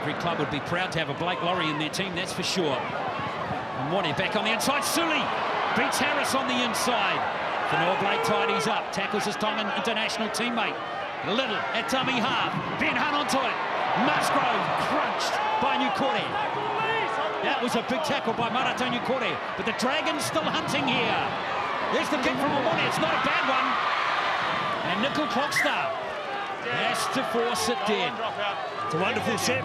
Every club would be proud to have a Blake Laurie in their team, that's for sure. And Wani back on the inside. Sully beats Harris on the inside. Fanor Blake tidies up, tackles his Tongan international teammate. Little at dummy half. Ben Hunt onto it. Musgrove crunched by Nukorte. That was a big tackle by Marato Nukorte. But the Dragons still hunting here. There's the kick from Omoni. It's not a bad one. And Nickel Kluxter has to force it dead. It's a wonderful set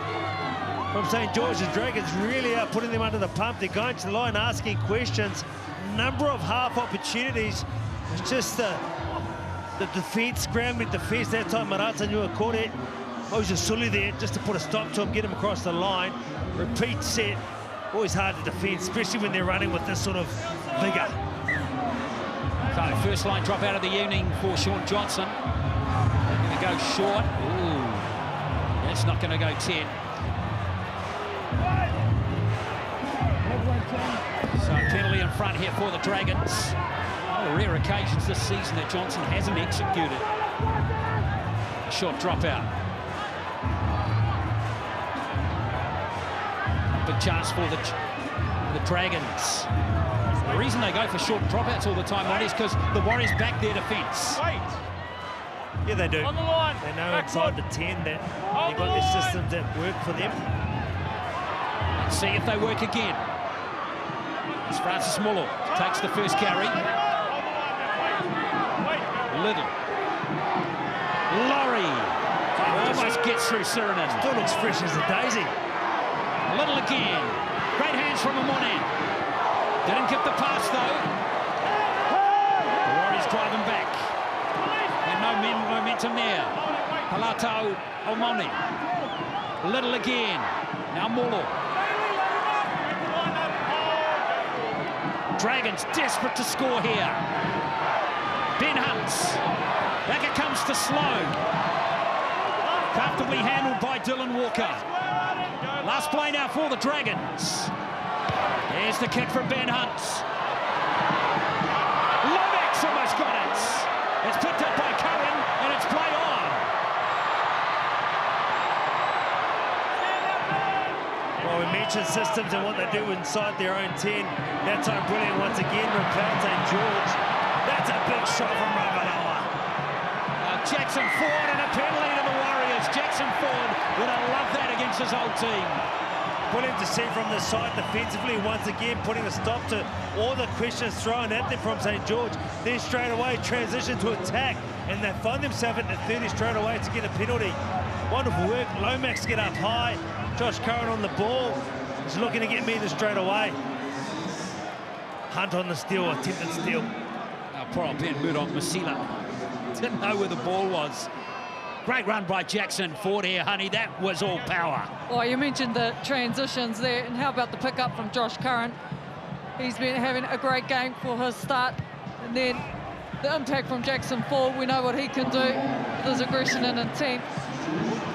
from St. George's. Dragons really are putting them under the pump. They're going to the line asking questions. Number of half opportunities. It's just the defence, scrambling defence. That time Marata Nukorte, Moses Sully there just to put a stop to him, get him across the line. Repeat set. Always hard to defend, especially when they're running with this sort of vigour. So first line drop out of the evening for Sean Johnson. They're going to go short. Ooh, that's not going to go 10. So penalty in front here for the Dragons. Oh, rare occasions this season that Johnson hasn't executed. A short dropout. Big chance for the Dragons. The reason they go for short dropouts all the time, Marty, is because the Warriors back their defence. Yeah, they do. On the line. They know Back inside foot. the 10 that On they've the got their line. systems that work for them. Let's see if they work again. As Francis Muller takes the first carry. Little. Laurie. Almost gets through Sirenen. Still looks fresh as a daisy. Little again. Great hands from him on end. Didn't get the pass though. The Warriors driving back. And no momentum there. Palatau Omoni. Little again. Now Muller. Dragons desperate to score here. Ben Hunts. Back it comes to Sloan. Comfortably handled by Dylan Walker. Last play now for the Dragons. There's the kick from Ben Hunts. Lomax almost got it. It's picked up by Curran and it's play on. Well, we mentioned systems and what they do inside their own 10. That time brilliant once again from Cloud St. George. That's a big shot from Ravalawa. Jackson Ford and a penalty to the Warriors. Jackson Ford would have loved that against his old team. Brilliant to see from the side defensively once again, putting a stop to all the questions thrown at them from St. George. Then straight away transition to attack, and they find themselves at the 30 straight away to get a penalty. Wonderful work. Lomax get up high. Josh Curran on the ball. He's looking to get meters straight away. Hunt on the steal, attempted steal. Poor old Ben Murdoch Masila didn't know where the ball was. Great run by Jackson Ford here, honey. That was all power. Well, you mentioned the transitions there, and how about the pickup from Josh Curran? He's been having a great game for his start, and then the impact from Jackson Ford. We know what he can do with his aggression and intent.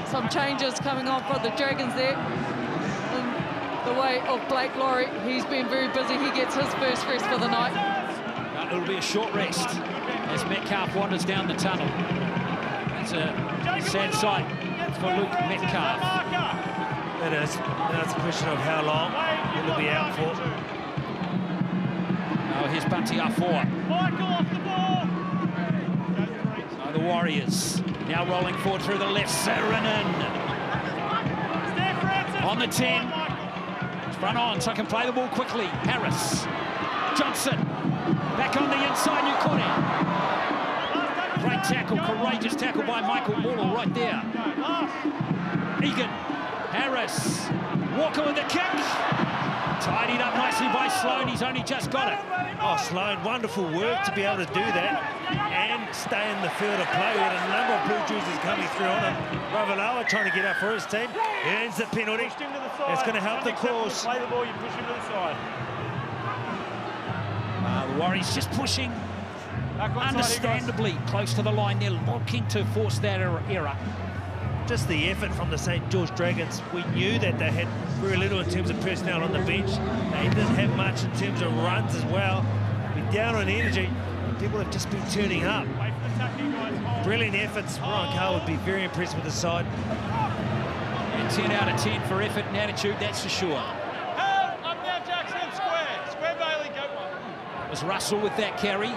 Some changes coming on for the Dragons there. In the way of Blake Laurie, he's been very busy. He gets his first rest for the night. It'll be a short rest as Metcalf wanders down the tunnel. It's a sad sight for Luke Metcalf. It is. Now it's a question of how long he'll be out for. Oh, here's Bunty Afua. Michael off the ball. So the Warriors now rolling forward through the left. Sirenen on the 10. Front on, so I can play the ball quickly. Harris. Johnson. Back on the inside, Nukone. Great tackle, courageous tackle by Michael Morley right there. Egan. Harris. Walker with the kick. Tidied up nicely by Sloan. He's only just got it. Oh, Sloan, wonderful work to be able to do that and stay in the field of play. We had a number of blue jerseys coming through on him. Ravalawa trying to get up for his team. He earns the penalty. It's going to help the cause. Play the ball, you push him to the side. The Warriors just pushing, understandably close to the line. They're looking to force that error. Just the effort from the St. George Dragons. We knew that they had very little in terms of personnel on the bench. They didn't have much in terms of runs as well. We're down on energy. People have just been turning up. Brilliant efforts. Ryan Carr would be very impressed with the side. And 10 out of 10 for effort and attitude, that's for sure. Up now, Jackson, square. Square, Bailey, go. It was Russell with that carry.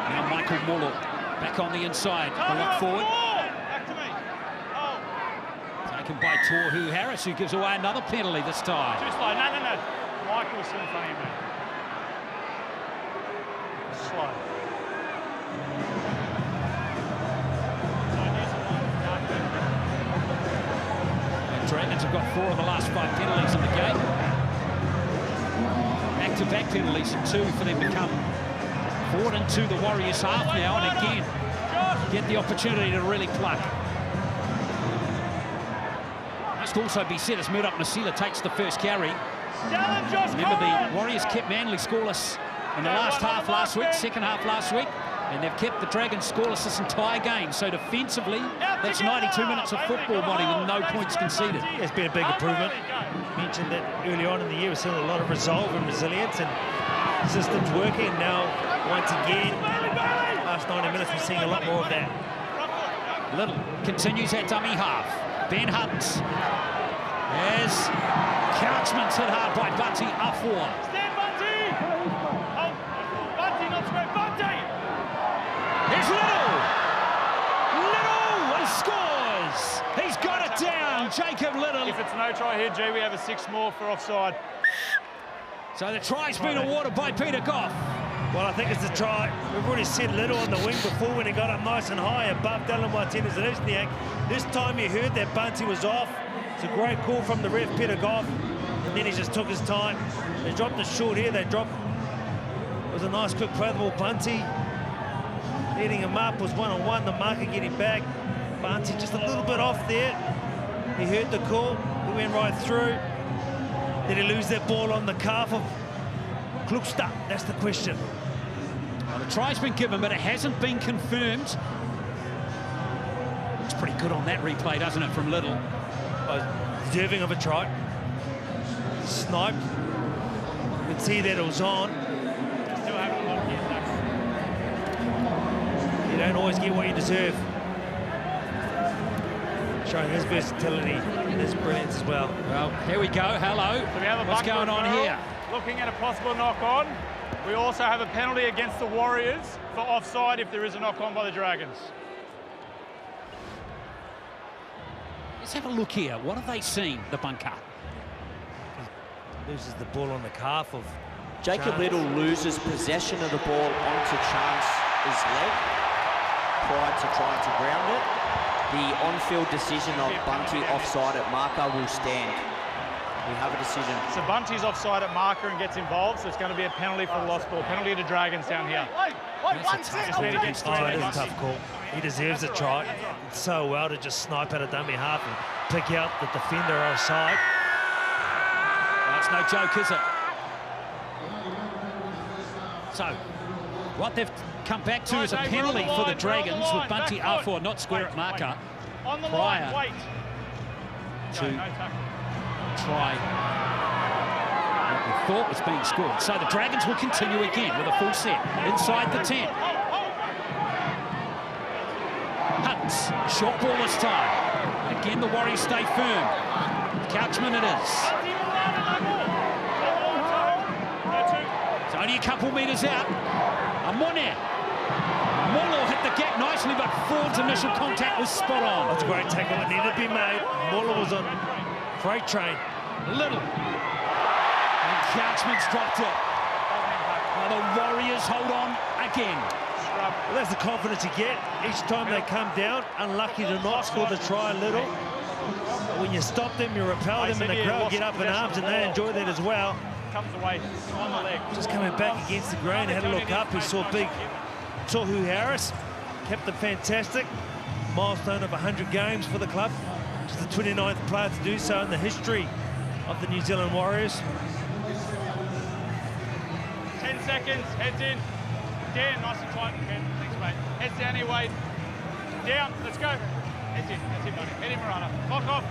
Now Michael Muller back on the inside. A look forward. Back to me. Oh. Taken by Tohu Harris, who gives away another penalty this time. Too slow. No. Michael's still in front of you, mate. Slow. Dragons have got 4 of the last 5 penalties in the game. Back-to-back penalties, and 2 for them to come forward into the Warriors half now, and again get the opportunity to really pluck. Must also be said as Murdoch Masila takes the first carry. Remember, the Warriors kept Manly scoreless in the last half last week, second half last week, and they've kept the Dragons scoreless this entire game. So defensively, that's 92 minutes of football, Monty, with no points conceded. It's been a big improvement. Mentioned that early on in the year, we're seeing a lot of resolve and resilience and systems working. Now, once again, last 90 minutes, we're seeing a lot more of that. Little continues at dummy half. Ben Hunt. As Couchman's hit hard by Bunty Afua. Stand, Bunty! Oh, Bunty, not square, Bunty! There's Little! Jacob Little. If it's no try here, G, we have a 6 more for offside. So the try's been awarded by Peter Goff. Well, I think it's a try. We've already said Little on the wing before when he got up nice and high above Dylan Martinez-Lesniak. This time you heard that Bunty was off. It's a great call from the ref, Peter Goff. And then he just took his time. They dropped it short here. It was a nice quick play. The ball, Bunty leading him up, was one-on-one. The marker getting back. Bunty just a little bit off there. He heard the call. He went right through. Did he lose that ball on the calf of Klukstad? That's the question. Well, the try's been given, but it hasn't been confirmed. Looks pretty good on that replay, doesn't it, from Little? Deserving of a try. Sniped. You could see that it was on. You don't always get what you deserve. Showing his versatility and his brilliance as well. Well, here we go. Hello. So we have a What's going on here? Looking at a possible knock-on. We also have a penalty against the Warriors for offside if there is a knock-on by the Dragons. Let's have a look here. What have they seen, the bunker? Loses the ball on the calf of Jacob Chance. Little loses possession of the ball onto Chance's leg prior to trying to ground it. The on-field decision of Bunty offside at marker will stand. We have a decision. So Bunty's offside at marker and gets involved, so it's going to be a penalty for the lost ball. Penalty to Dragons down here. That's a tough It's against Oh, that is a Bunty. tough call. He deserves a try. It's so well to just snipe at a dummy half and pick out the defender offside. That's no joke, is it? So, what they've come back to is a penalty for the Dragons with Bunty R4 not square at marker On the prior line, wait. to No tackle. try what we thought was being scored. So the Dragons will continue again with a full set inside the 10. Hunt's short ball this time. Again, the Warriors stay firm. Couchman it is. It's only a couple metres out. Amone. Molo hit the gap nicely, but Ford's initial contact was spot on. That's a great tackle. It needed to be made. Muller was on freight train. Little. And Couchman's dropped it. Now the Warriors hold on again. Well, that's the confidence you get. Each time they come down, unlucky to not score the try Little. But when you stop them, you repel them, and the crowd get up in arms, and they enjoy that as well. Comes away on the leg. Just coming back against the grain, had a look up, he saw big Tohu Harris, kept them fantastic. Milestone of 100 games for the club. He's the 29th player to do so in the history of the New Zealand Warriors. 10 seconds, heads in. Dan, nice and tight. Okay, thanks, mate. Heads down here, Wade. Down, let's go. Heads in, that's it, buddy. Head in, Marana. Clock off.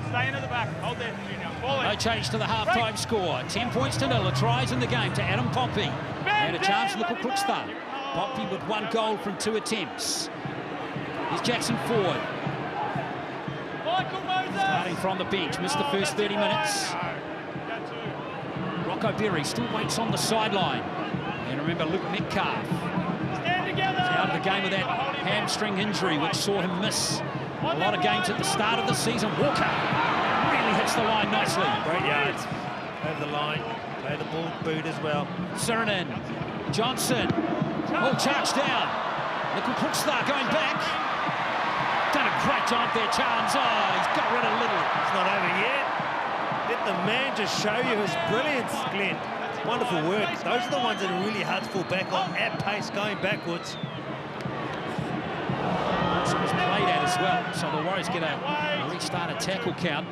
Stay into the back. Hold there, Junior. Ball in. No change to the half-time score. 10 points to 0. Tries in the game to Adam Pompey. And a chance to look at Klukstad. Pompey with 1 goal from 2 attempts. Here's Jackson Ford. Michael Moses. Starting from the bench. Missed the first 30 minutes. Rocco Berry still waits on the sideline. And remember Luke Metcalf. Stand together. Out of the game with that hamstring injury, which saw him miss a lot of games at the start of the season. Walker really hits the line nicely. Great yards over the line. Play the ball boot as well. Sirenen, Johnson, all charged down. Nickel Klukstad going back. Done a great job there, Chance. Oh, he's got rid of Little. It's not over yet. Let the man just show you his brilliance, Glenn. Wonderful work. Those are the ones that are really hard to fall back on at pace going backwards. It was played at as well, so the Warriors get a restart, a tackle count.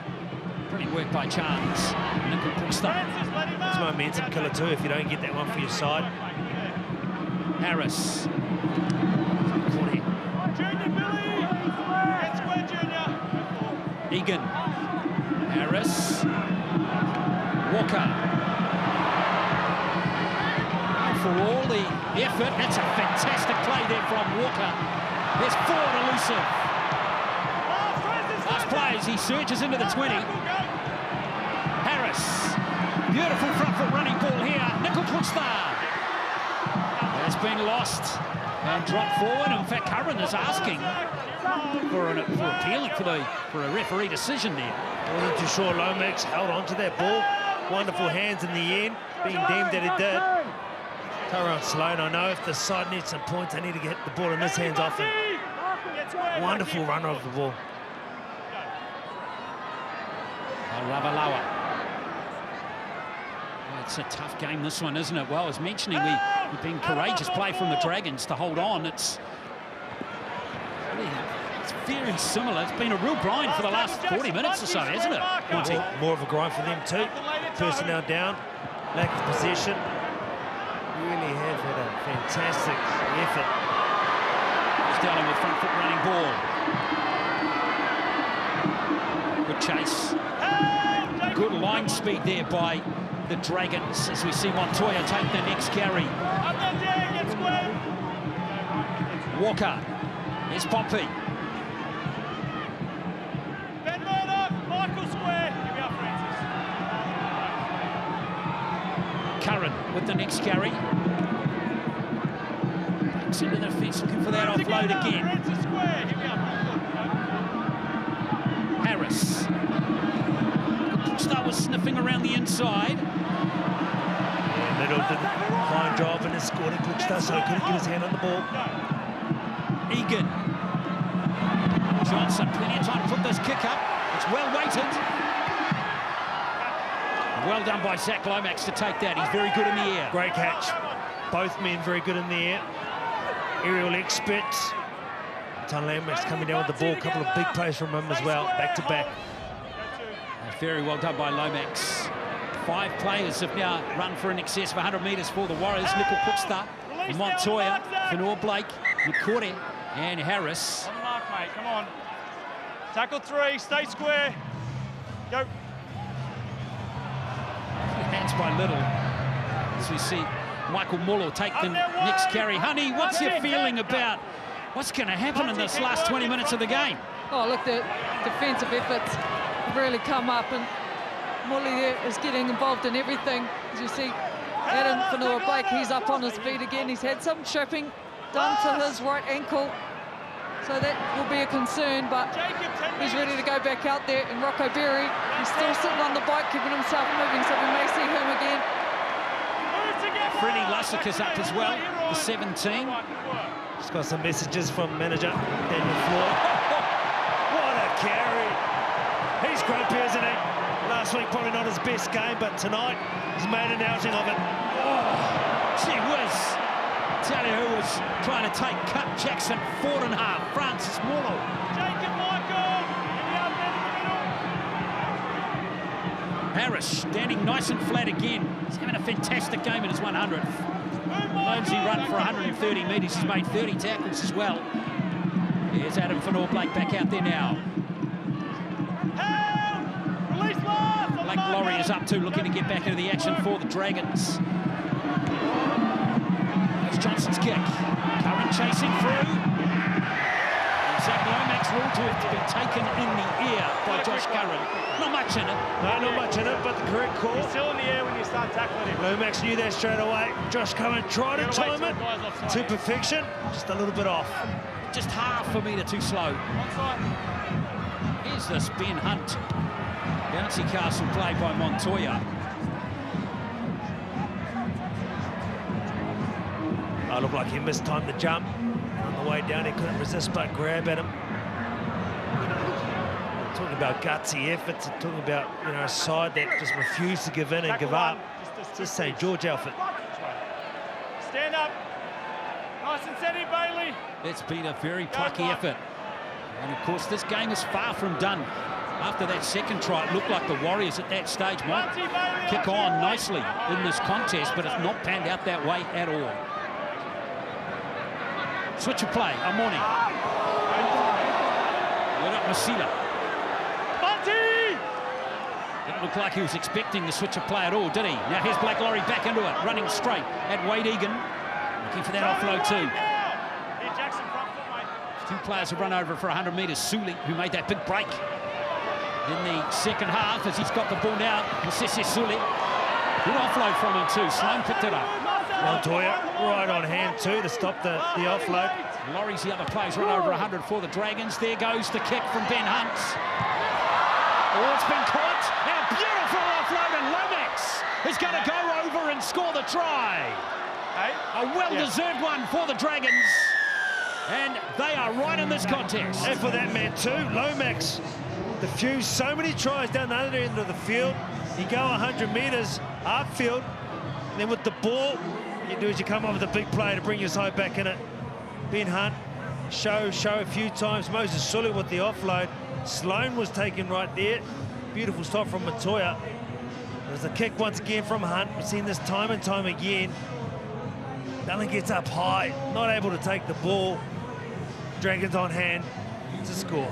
Pretty work by Chance. Nickel Klukstad. It's momentum killer too if you don't get that one for your side. Harris. Junior Billy. Red square, Junior. Egan. Harris. Walker. For all the effort, that's a fantastic play there from Walker. There's Ford elusive. Last play as he surges into the 20. Harris. Beautiful front foot running ball here. Nickel Klukstad. It's been lost And drop forward. In fact, Curran is asking for appealing for a referee decision there. Wasn't too sure. Lomax held on to that ball. Wonderful hands in the end, being deemed that he did. Tyrone Sloan, I know if the side needs some points, they need to get the ball in his hands often. Wonderful runner of the ball. Ravalawa. Well, it's a tough game, this one, isn't it? Well, as mentioning, we've been courageous play from the Dragons to hold on. It's very similar. It's been a real grind for the last 40 minutes or so, hasn't it? More of a grind for them too. Personnel down, lack of possession. Really have had a fantastic effort. He's down with front foot running ball. Good chase. Good line speed there by the Dragons as we see Montoya take the next carry. Walker. Here's Poppy. Curran with the next carry. Backs into the fence looking for that offload again. Harris. Star was sniffing around the inside. Yeah, Middle did a fine job and has scored a good start, so he couldn't get his hand on the ball. Egan. Johnson, plenty of time to put this kick up. It's well weighted. Well done by Zach Lomax to take that. He's very good in the air. Great catch. Both men very good in the air. Aerial experts. Ton Lomax coming down with the ball. A couple of big plays from him as well, back to back. Very well done by Lomax. 5 players have now run for in excess of 100 metres for the Warriors. Nickel Cookster, Montoya, Fanor Blake, McCourty and Harris. On the mark, mate, come on. Tackle 3, stay square. Go. Hands by Little. As we see Michael Muller take the next carry. Honey, what's your feeling about what's going to happen in this last 20 minutes of the game? Oh, look, the defensive efforts have really come up, and Mully there is getting involved in everything. As you see, Adam Fanor Blake, he's up on his feet again. He's had some tripping done to his right ankle, so that will be a concern, but he's ready to go back out there. And Rocco Berry, he's still sitting on the bike, keeping himself moving, so we may see him again. Freddie Lussick is up as well, the 17. Just got some messages from manager Daniel Floyd. What a carry. He's grumpy, isn't he? Last week probably not his best game, but tonight he's made an outing of it. Oh, gee whiz. Tell you who was trying to take cut Jackson forward and half. Francis Morlow. Jacob Michael. Harris standing nice and flat again. He's having a fantastic game in his 100th. Holmes, he run for 130 metres. He's made 30 tackles as well. Here's Adam Fanor Blake back out there now. Blake Laurie is up too, looking to get back into the action for the Dragons. There's Johnson's kick. Curran chasing through. And Zach Lomax ruled to have been taken in the air by Josh Curran. Not much in it. No, not much in it, but the correct call. He's still in the air when you start tackling him. Lomax knew that straight away. Josh Curran tried to time it to perfection, just a little bit off. Just half a metre too slow. Here's this Ben Hunt. Bouncy castle play by Montoya. Oh, looked like he missed time to jump. On the way down, he couldn't resist but grab at him. Talking about gutsy efforts, and talking about, you know, a side that just refused to give in and give up. Just St. George outfit. Stand up. Nice and steady, Bailey. It's been a very plucky effort. And of course, this game is far from done. After that second try, it looked like the Warriors at that stage might kick on nicely in this contest, but it's not panned out that way at all. Switch of play, Amoni. Lit up Masila. Didn't look like he was expecting the switch of play at all, did he? Now here's Blake Laurie back into it, running straight at Wade Egan. Looking for that offload too. Two players have run over for 100 metres. Suli, who made that big break in the second half as he's got the ball now. Sese Suli. Good offload from him too. Sloan picked it up. Montoya right on hand too to stop the offload. Laurie's the other players run over 100 for the Dragons. There goes the kick from Ben Hunt. Oh, it's been caught. And a beautiful offload, and Lomax is going to go over and score the try. A well-deserved one for the Dragons. And they are right in this contest. And for that man too, Lomax diffused so many tries down the other end of the field. You go 100 metres upfield, and then with the ball, you do is you come up with a big play to bring your side back in it. Ben Hunt, show a few times. Moses Sulu with the offload. Sloan was taken right there. Beautiful stop from Montoya. There's a kick once again from Hunt. We've seen this time and time again. Dallin gets up high, not able to take the ball. Dragons on hand to score.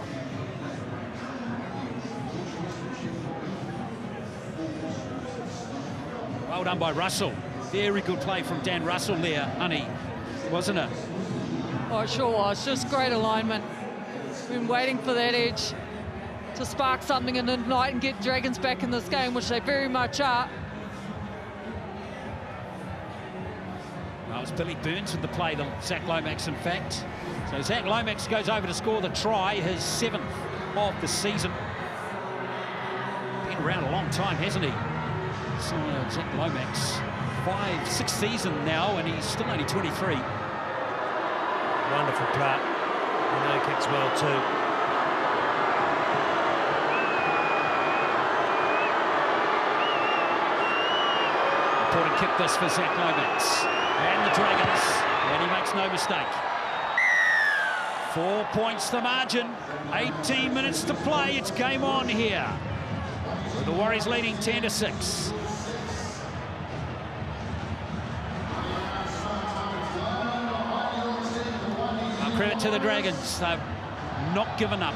Well done by Russell. Very good play from Dan Russell there, honey, wasn't it? Oh, it sure was. Just great alignment. Been waiting for that edge to spark something in the night and get Dragons back in this game, which they very much are. Well, it was Billy Burns with the play, Zach Lomax, in fact. So Zach Lomax goes over to score the try, his 7th of the season. Been around a long time, hasn't he? So Zach Lomax, 6th season now, and he's still only 23. Wonderful player. You know, he kicks well too. Important kick this for Zach Lomax. And the Dragons, and he makes no mistake. 4 points the margin, 18 minutes to play, it's game on here. With the Warriors leading 10-6. Well, credit to the Dragons, they've not given up.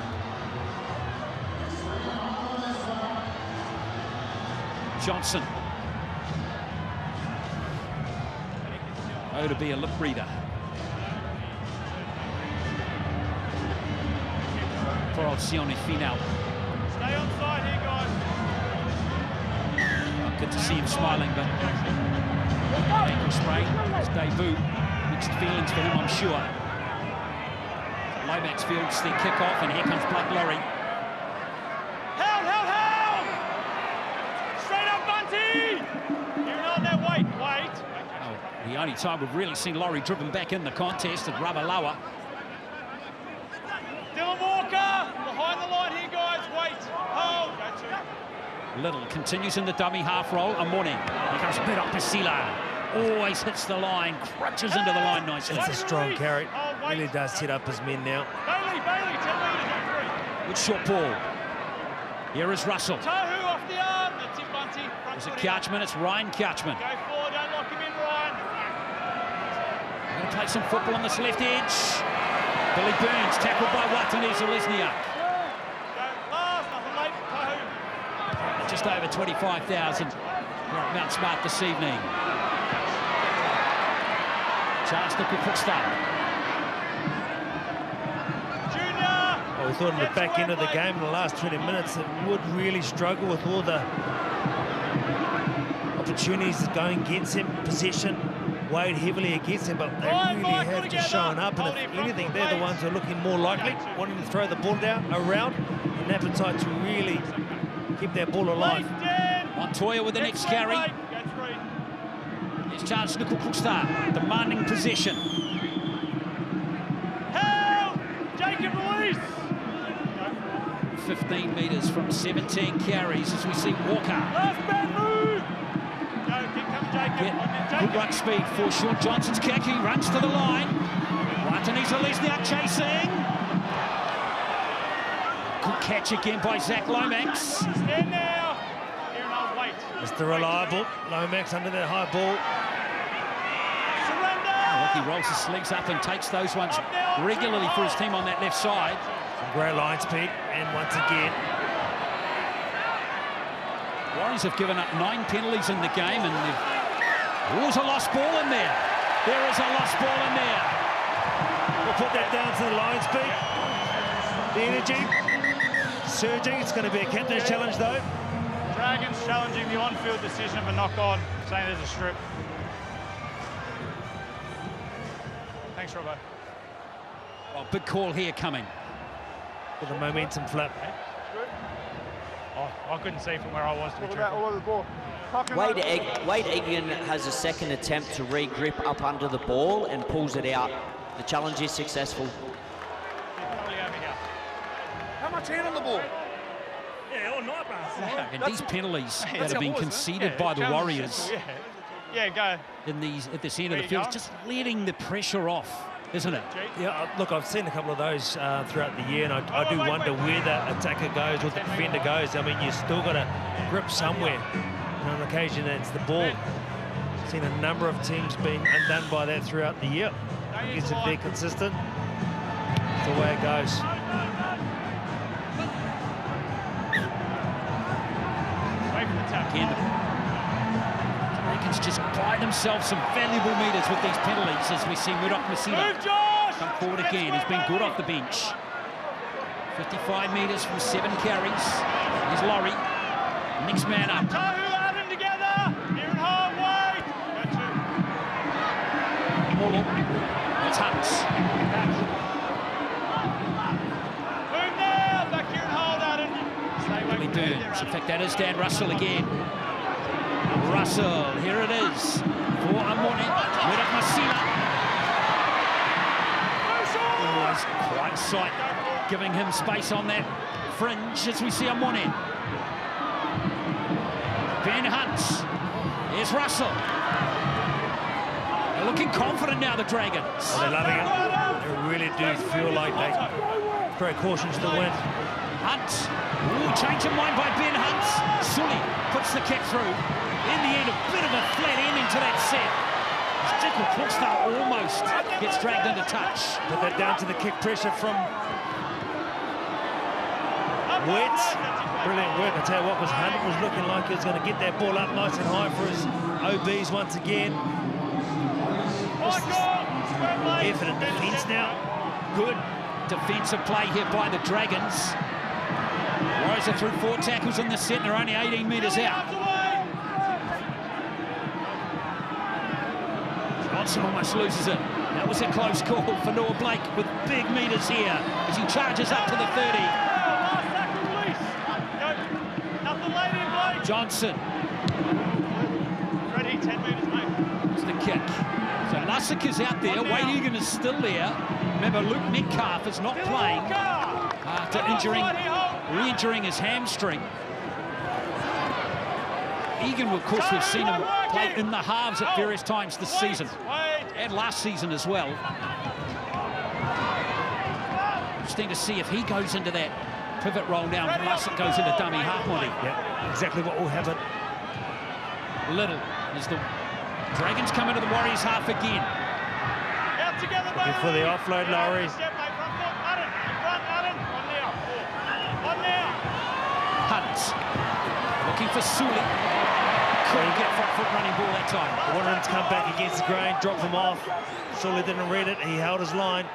Johnson. Oh, to be a lip reader. For Alcione Finau. Stay on side here, guys. Well, good to see him smiling, but ankle sprain, his debut. Mixed feelings for him, I'm sure. Lomax fields the kick-off, and here comes Blake Laurie. Held! Straight up, Bunty! You're not that weight. Wait. Oh, the only time we've really seen Laurie driven back in the contest at Ravalawa. Dylan Walker, behind the line here, guys. Wait. Hold. Go to. Little continues in the dummy half roll. A morning. Here comes Pedro Pasila. Always hits the line, crutches into the line nicely. It's a strong carry. Really does set up his men now. Bailey, 10 metres, Good short ball. Here is Russell. Tahu off the arm. That's it, Bunty. Is it Couchman? It's Ryan Couchman. Go forward, don't lock him in, Ryan. Going to play some football on this left edge. Billy Burns, tackled by Watani Zalesniak. Go last, nothing late. Tahu. Just over 25,000 here at Mount Smart this evening. Chance to Kukusta. Well, we thought in the back end of the game in the last 20 minutes it would really struggle with all the opportunities going against him. Possession weighed heavily against him, but they really have just shown up, and if anything, they're the ones who are looking more likely, wanting to throw the ball down around, an appetite to really keep their ball alive. Montoya with the next carry. Here's Charles Nukukusta, demanding possession. Help! Jacob release! 15 metres from 17 carries as we see Walker. Last man move! Go, keep coming, Jacob. Good ruck speed for Sean Johnson's kick. He runs to the line. Watani Zalesniak chasing. Good catch again by Zach Lomax. Stand now. Here and I'll wait. Mr. Reliable, Lomax under that high ball. He rolls his sleeves up and takes those ones regularly for his team on that left side. Some great line speed, and once again, Warriors have given up 9 penalties in the game, and there's a lost ball in there. There is a lost ball in there. We'll put that down to the line speed. The energy surging. It's going to be a captain's challenge, though. Dragons challenging the on-field decision of a knock-on, saying there's a strip. Thanks, Robbo. Well, big call here coming. With the momentum flip. Oh, I couldn't see from where I was to be truthful. Wade Egan has a second attempt to re-grip up under the ball and pulls it out. The challenge is successful. How much hand on the ball? Yeah, all night, man. And these penalties that have been conceded by the Warriors Yeah, go. at this end of the field, just letting the pressure off, isn't it? Yeah, look, I've seen a couple of those throughout the year, and I do wonder where the attacker goes or the defender goes. I mean, you still got to grip somewhere. And on occasion, it's the ball. Seen a number of teams being undone by that throughout the year. I guess if they're consistent, it's the way it goes. Again, the Dragons just buy themselves some valuable metres with these penalties, as we see Murdoch Masila come forward again. He's been good off the bench. 55 metres from 7 carries. Here's Laurie. Next man up. That's Hunts. Billy Burns. In fact, that is Dan Russell again. Russell, here it is. For Amone. Murdoch Masila. Always quite sight, giving him space on that fringe as we see Amone. Ben Hunts. Here's Russell. They're looking confident now, the Dragons. Oh, they're loving it. They really do feel like they throw caution to the wind. Hunt. Ooh, change of mind by Ben Hunt. Sully puts the kick through. In the end, a bit of a flat ending to that set. Nickel Klukstad almost gets dragged into touch. Put that down to the kick pressure from Wets. Brilliant work. I tell you what, Hunt was looking like he was going to get that ball up nice and high for his OBs once again. Effort and defence now. Good defensive play here by the Dragons. Warriors are through 4 tackles in the set and they're only 18 metres out. Johnson almost loses it. That was a close call for Noah Blake with big metres here as he charges up to the 30. Johnson. Ready, 10 metres, mate. It's the kick. So Lussick is out there. Wade Egan is still there. Remember, Luke Metcalf is not playing after re-injuring his hamstring. Egan, of course, we've seen him play in the halves at various times this season and last season as well. Interesting to see if he goes into that pivot role now and Lussick goes into dummy half body. Yeah, exactly what will happen. Little as the Dragons come into the Warriors half again. Looking for the offload, Laurie. Hunt looking for Sully. Couldn't get front foot running ball that time. I wanted him to come back against the grain, drop him off. Sully didn't read it. He held his line.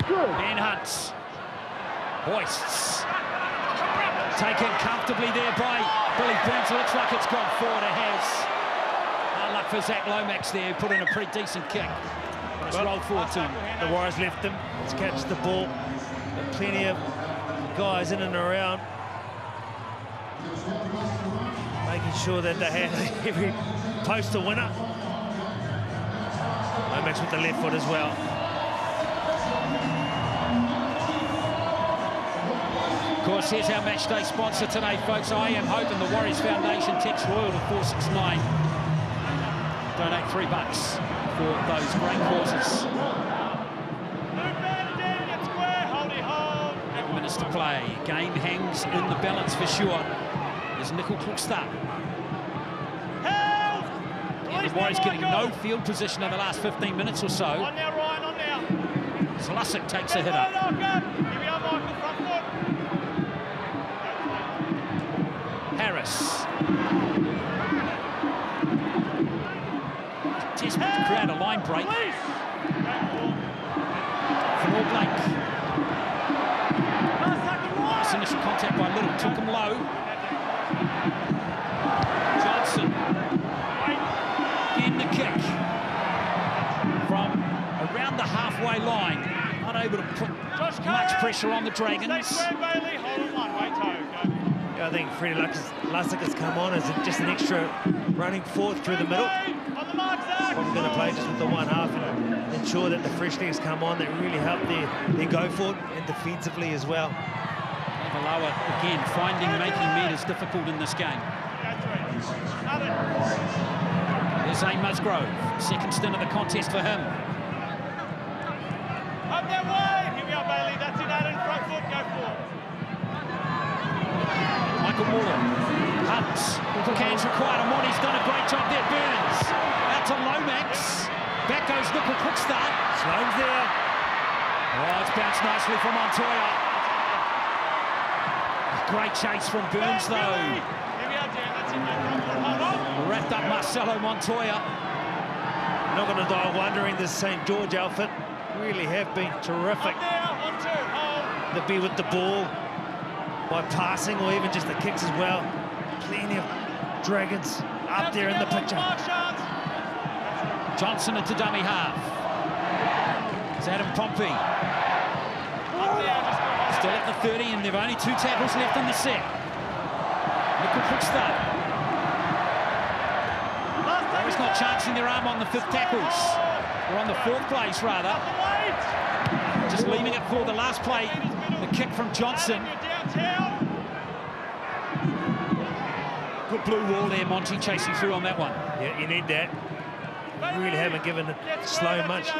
Ben Hunt hoists. Taken comfortably there by Billy Burns. Looks like it's gone forward. It has. Luck for Zach Lomax there, put in a pretty decent kick. But it's rolled forward to him. The Warriors left him to catch the ball. But plenty of guys in and around, making sure that they had every post a winner. Lomax with the left foot as well. Of course, here's our match day sponsor today, folks. I Am Hope and the Warriors Foundation. Text Royal to 469. Donate $3 for those great causes. 8 minutes to play. Game hangs in the balance for sure. There's Nickel Klukstad. And the Warriors getting no field position in the last 15 minutes or so. On now, Ryan, on now. Lussick takes a hit up. Here we are, Michael, front foot. Harris. Desperate to create a line break. From All Blake. Nice initial contact by Little, took him low. Johnson. In the kick. From around able to put much pressure on the Dragons. Stay square, Bailey. Hold on one. Wait, toe. Go. Yeah, I think Freddie Lussick has come on as just an extra running forward through the middle. On the mark, Zach. Probably going to play just with the one half and ensure that the fresh legs come on that really help their go forward and defensively as well. Illawarra, again, making meters difficult in this game. There's Zane Musgrove, second stint of the contest for him. Up that way. Here we are, Bailey. That's it. Out in front foot. Go for it. Michael Muller, Hunts, cans required. Amonte's done a great job there. Burns, out to Lomax. Back goes Nickel, quick start. Sloane's there. Oh, it's bounced nicely from Montoya. Great chase from Burns, though. Here we are, Dan. That's it. Hold on. Wrapped up Marcelo Montoya. Not going to die wondering this St. George outfit really have been terrific. Up there. On two. Hold. To be with the ball by passing or even just the kicks as well. Plenty of Dragons up there in the picture. Johnson into dummy half. It's Adam Pompey. Still at the 30, and they've only 2 tackles left in the set. Nickel quick start. He's not chancing their arm on the 5th tackles. Or on the 4th place, rather. Just leaving it for the last play. The kick from Johnson. Good blue wall there, Monty chasing through on that one. Yeah, you need that. You really haven't given Sloane much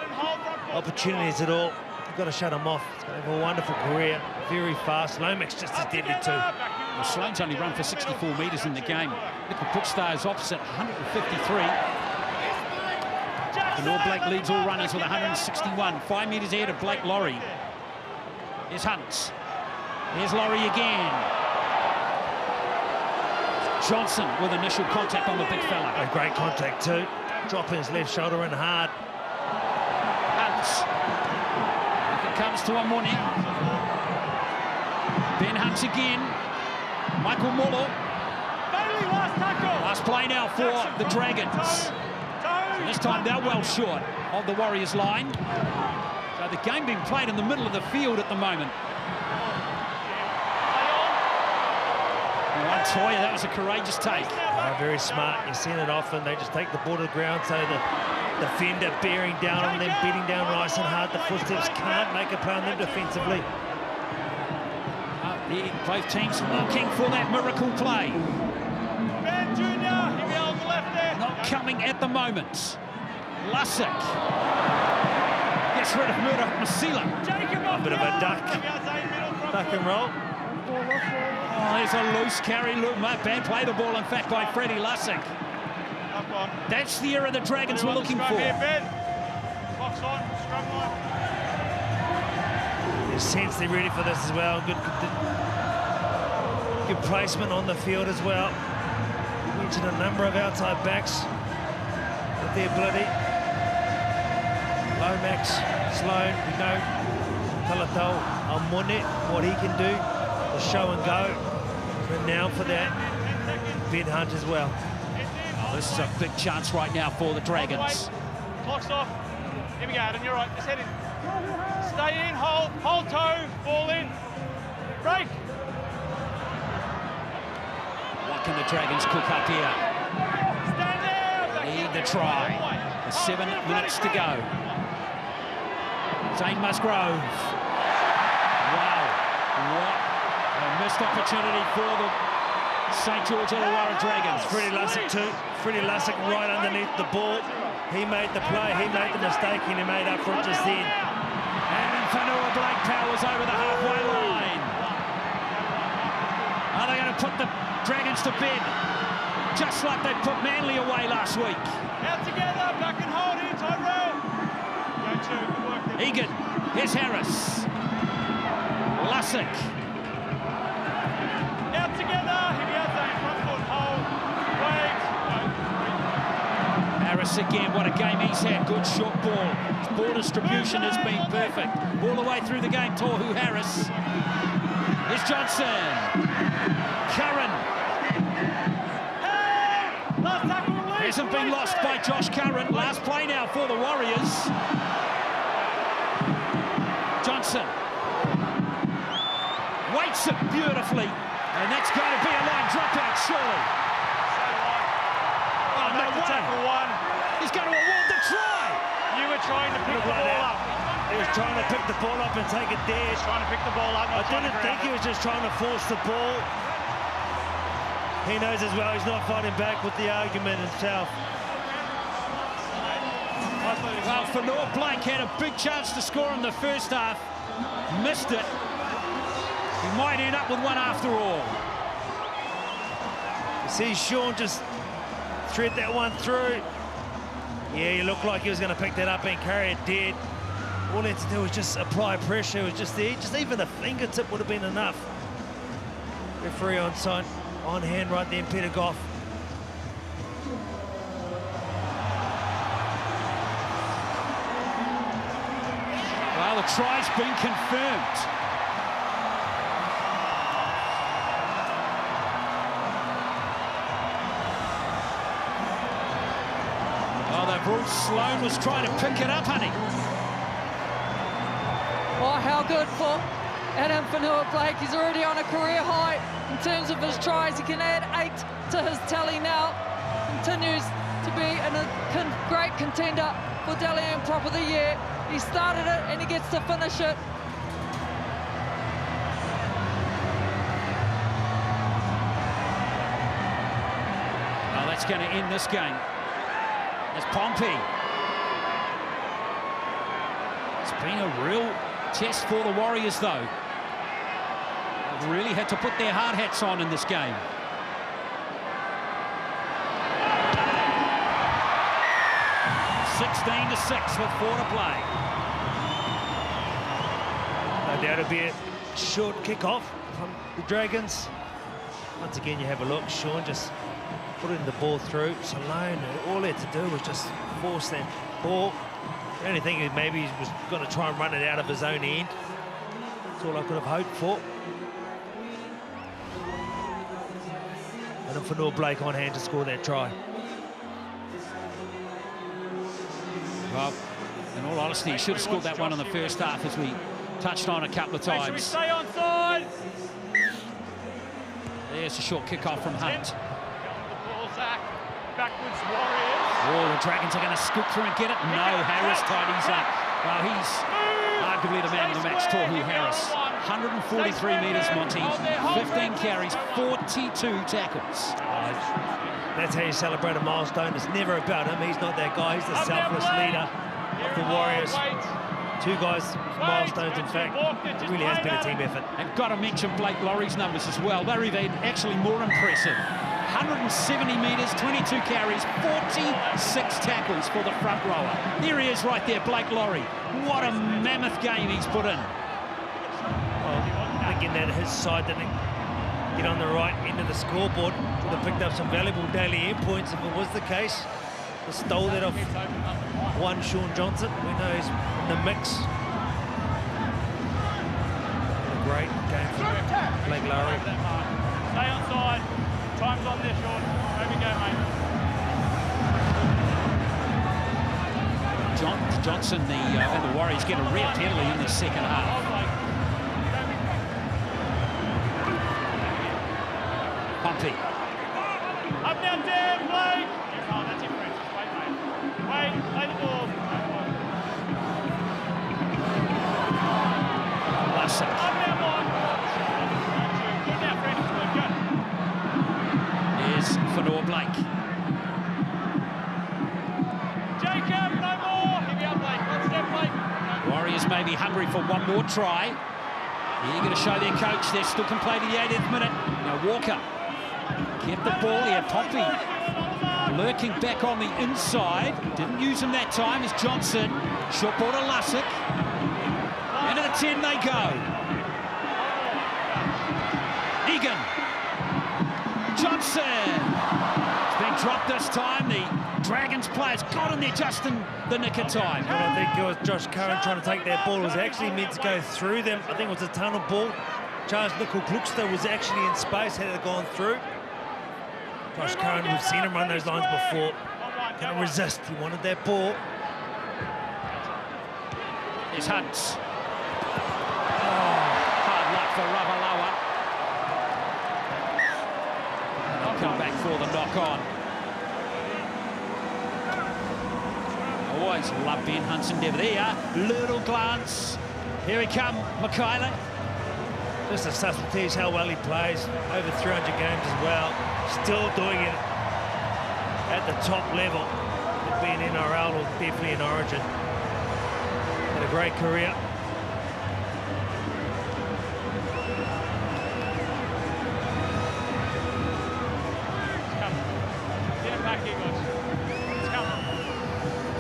opportunities at all. You've got to shut him off. He's going to have a wonderful career, very fast. Lomax just as deadly too. Well, Sloane's only run for 64 metres in the game. Nickel Puckstar is opposite, 153. And All Black leads all runners with 161. 5 metres ahead of Blake Laurie. Here's Hunt. Here's Laurie again. Johnson with initial contact on the big fella. A great contact too. Dropping his left shoulder in hard. Hunt. It comes to Amoni. Ben Hunt again. Michael Muller. Bailey, last tackle. Last play now for the Dragons. This time they're well short of the Warriors line. So the game being played in the middle of the field at the moment. Montoya, that was a courageous take. Oh, very smart. You've seen it often. They just take the ball to the ground, so the defender bearing down on them, beating down nice and hard. The footsteps can't make a play on them defensively. Both teams looking for that miracle play. Ben Jr., he on the left there. Not coming at the moment. Lussick gets rid of Murdo Masila. A bit of a duck and roll. Oh, there's a loose carry. Bad play the ball, in fact, by Freddie Lussick. That's the era the Dragons were looking for. Box on, scrum line. There's sense they're ready for this as well. Good placement on the field as well. You mentioned a number of outside backs with their ability. Lomax, Sloane, we know Talatau Amone, what he can do. The show and go. And now for that, Ben Hunt as well. This is a big chance right now for the Dragons. Clock's off. Here we go, Adam, you're right. Just head in. Stay in, hold toe, ball in. Break. What can the Dragons cook up here? Stand there. Need the try. There's 7 minutes to go. Zane Musgrove. Wow. What a missed opportunity for the St. George Illawarra Dragons. Freddie Lussick too. Freddie Lussick right underneath the ball. He made the play, he made the mistake, and he made up for it just then. And Fanua Blake powers over the halfway line. Are they going to put the Dragons to bed? Just like they put Manly away last week. Out together, back and hold in, Tyrell. Go to, good work there. Egan, here's Harris. Lussick. Out together, here we are, Zane, front foot, hold, wait. Harris again, what a game he's had. Good short ball. His ball distribution has been perfect. All the way through the game, Tohu Harris. Here's Johnson. Curran. Hasn't been lost by Josh Curran. Last play now for the Warriors. Johnson waits it beautifully, and that's going to be a line dropout, surely. Oh, no way. Tackle one. He's going to award the try. You were trying to pick the ball up. He was trying to pick the ball up and take it there. Trying to pick the ball up. I didn't think he was just trying to force the ball. He knows as well he's not fighting back with the argument himself. Well, Fanor Blake had a big chance to score in the first half. Missed it. He might end up with one after all. You see Sean just thread that one through. Yeah, he looked like he was going to pick that up and carry it dead. All he had to do was just apply pressure. It was just there. Just even a fingertip would have been enough. Referee on side, on hand right there, Peter Goff. Well, the try's been confirmed. Oh, they've ruled Sloan was trying to pick it up, honey. Oh, how good for Adam Fanua-Blake. He's already on a career high in terms of his tries. He can add 8 to his tally now. Continues to be a great contender for Dally M Prop of the Year. He started it and he gets to finish it. Well, that's going to end this game. It's Pompey. It's been a real test for the Warriors, though. They've really had to put their hard hats on in this game. (16-6) with 4 to play. No doubt it'll be a short kick-off from the Dragons. Once again, you have a look. Sean just putting the ball through. Sloan, all he had to do was just force that ball. The only thing is maybe he was going to try and run it out of his own end. That's all I could have hoped for. And then Fanor Blake on hand to score that try. Well, in all honesty, he should have scored that one in the first half, as we touched on a couple of times. Should we stay on side? There's a short kick-off from Hunt. Backwards Warriors. Oh, the Dragons are going to scoop through and get it. No, Harris tidies up. Well, he's arguably the man of the match, Tohu Harris. 143 metres, Monty. 15 carries, 42 tackles. That's how you celebrate a milestone. It's never about him. He's not that guy. He's the selfless leader of the Warriors. 2 guys with milestones, in fact. It really has been a team effort. And got to mention Blake Laurie's numbers as well. They're even actually more impressive. 170 metres, 22 carries, 46 tackles for the front rower. There he is right there, Blake Laurie. What a mammoth game he's put in. Well, thinking that his side didn't get on the right end of the scoreboard, would have picked up some valuable daily end points if it was the case. They stole that off one Sean Johnson. We know he's in the mix. A great game for Blake Laurie. Stay on side. Time's on there, Sean. There we go, mate. Johnson and the Warriors get a rare penalty in the second half. Pompey. Up now, Dan, Blake. Oh, that's it, Francis. Wait, mate. Wait, play the ball. Lasso. Up now, Mike. Good now, Francis. Good, go. Here's Fanor Blake. Jacob, no more. Here we are, Blake. One step, Blake. Warriors may be hungry for one more try. They're going to show their coach they still can play to the 80th minute. Now Walker kept the ball here. Pompey lurking back on the inside. Didn't use him that time as Johnson. Short ball to Lussick. Into the 10 they go. Egan. Johnson. It's been dropped this time. The Dragons players got in there just in the nick of time. But I think it was Josh Curran trying to take that ball. It was actually meant to go through them. I think it was a tunnel ball. Charles Nickel-Kluckster was actually in space, had it gone through. Josh Curran, we've seen him run those lines before. Couldn't resist. He wanted that ball. There's Hunt. before the knock-on. Always love Ben Hunt's endeavour. There you are, little glance. Here he come, Mikhaila. Just a subtlety, how well he plays. Over 300 games as well. Still doing it at the top level. Could be in NRL or definitely in Origin. Had a great career.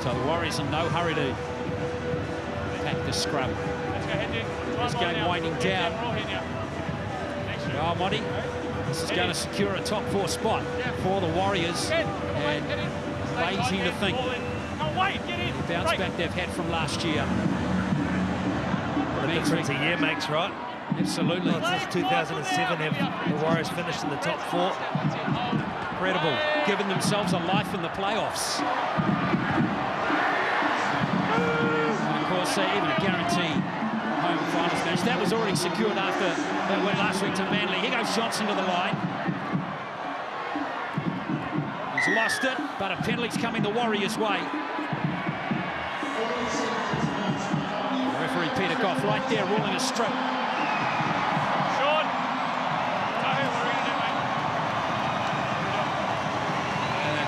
So the Warriors in no hurry to pack the scrum. This game winding down. Oh, Monty, this is going to secure a top 4 spot for the Warriors. And amazing to think the bounce back they've had from last year. What a difference a year makes, right? Absolutely. Well, since 2007 have the Warriors finished in the top 4. Incredible. Giving themselves a life in the playoffs. And of course, even a guarantee home finals match. That was already secured after that went last week to Manly. Here goes Johnson to the line. He's lost it, but a penalty's coming the Warriors' way. Referee Peter Goff right there ruling a strip. Sean.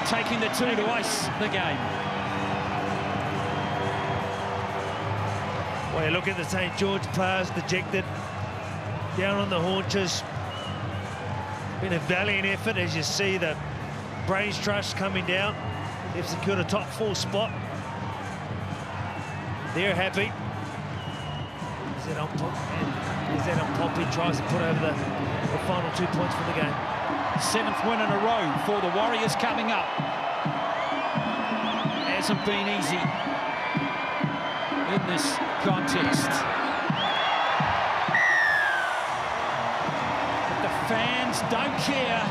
Taking the 2 to ice the game. Well, you look at the St. George players dejected, down on the haunches. Been a valiant effort as you see the Brains Trust coming down. They've secured a top 4 spot. They're happy. Pompey tries to put over the final 2 points for the game. 7th win in a row for the Warriors coming up. Hasn't been easy in this contest. But the fans don't care,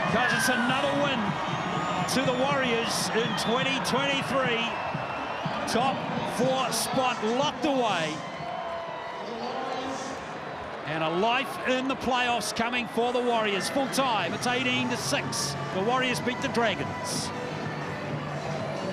because it's another win to the Warriors in 2023. Top 4 spot locked away. And a life in the playoffs coming for the Warriors. Full time, it's 18-6. The Warriors beat the Dragons.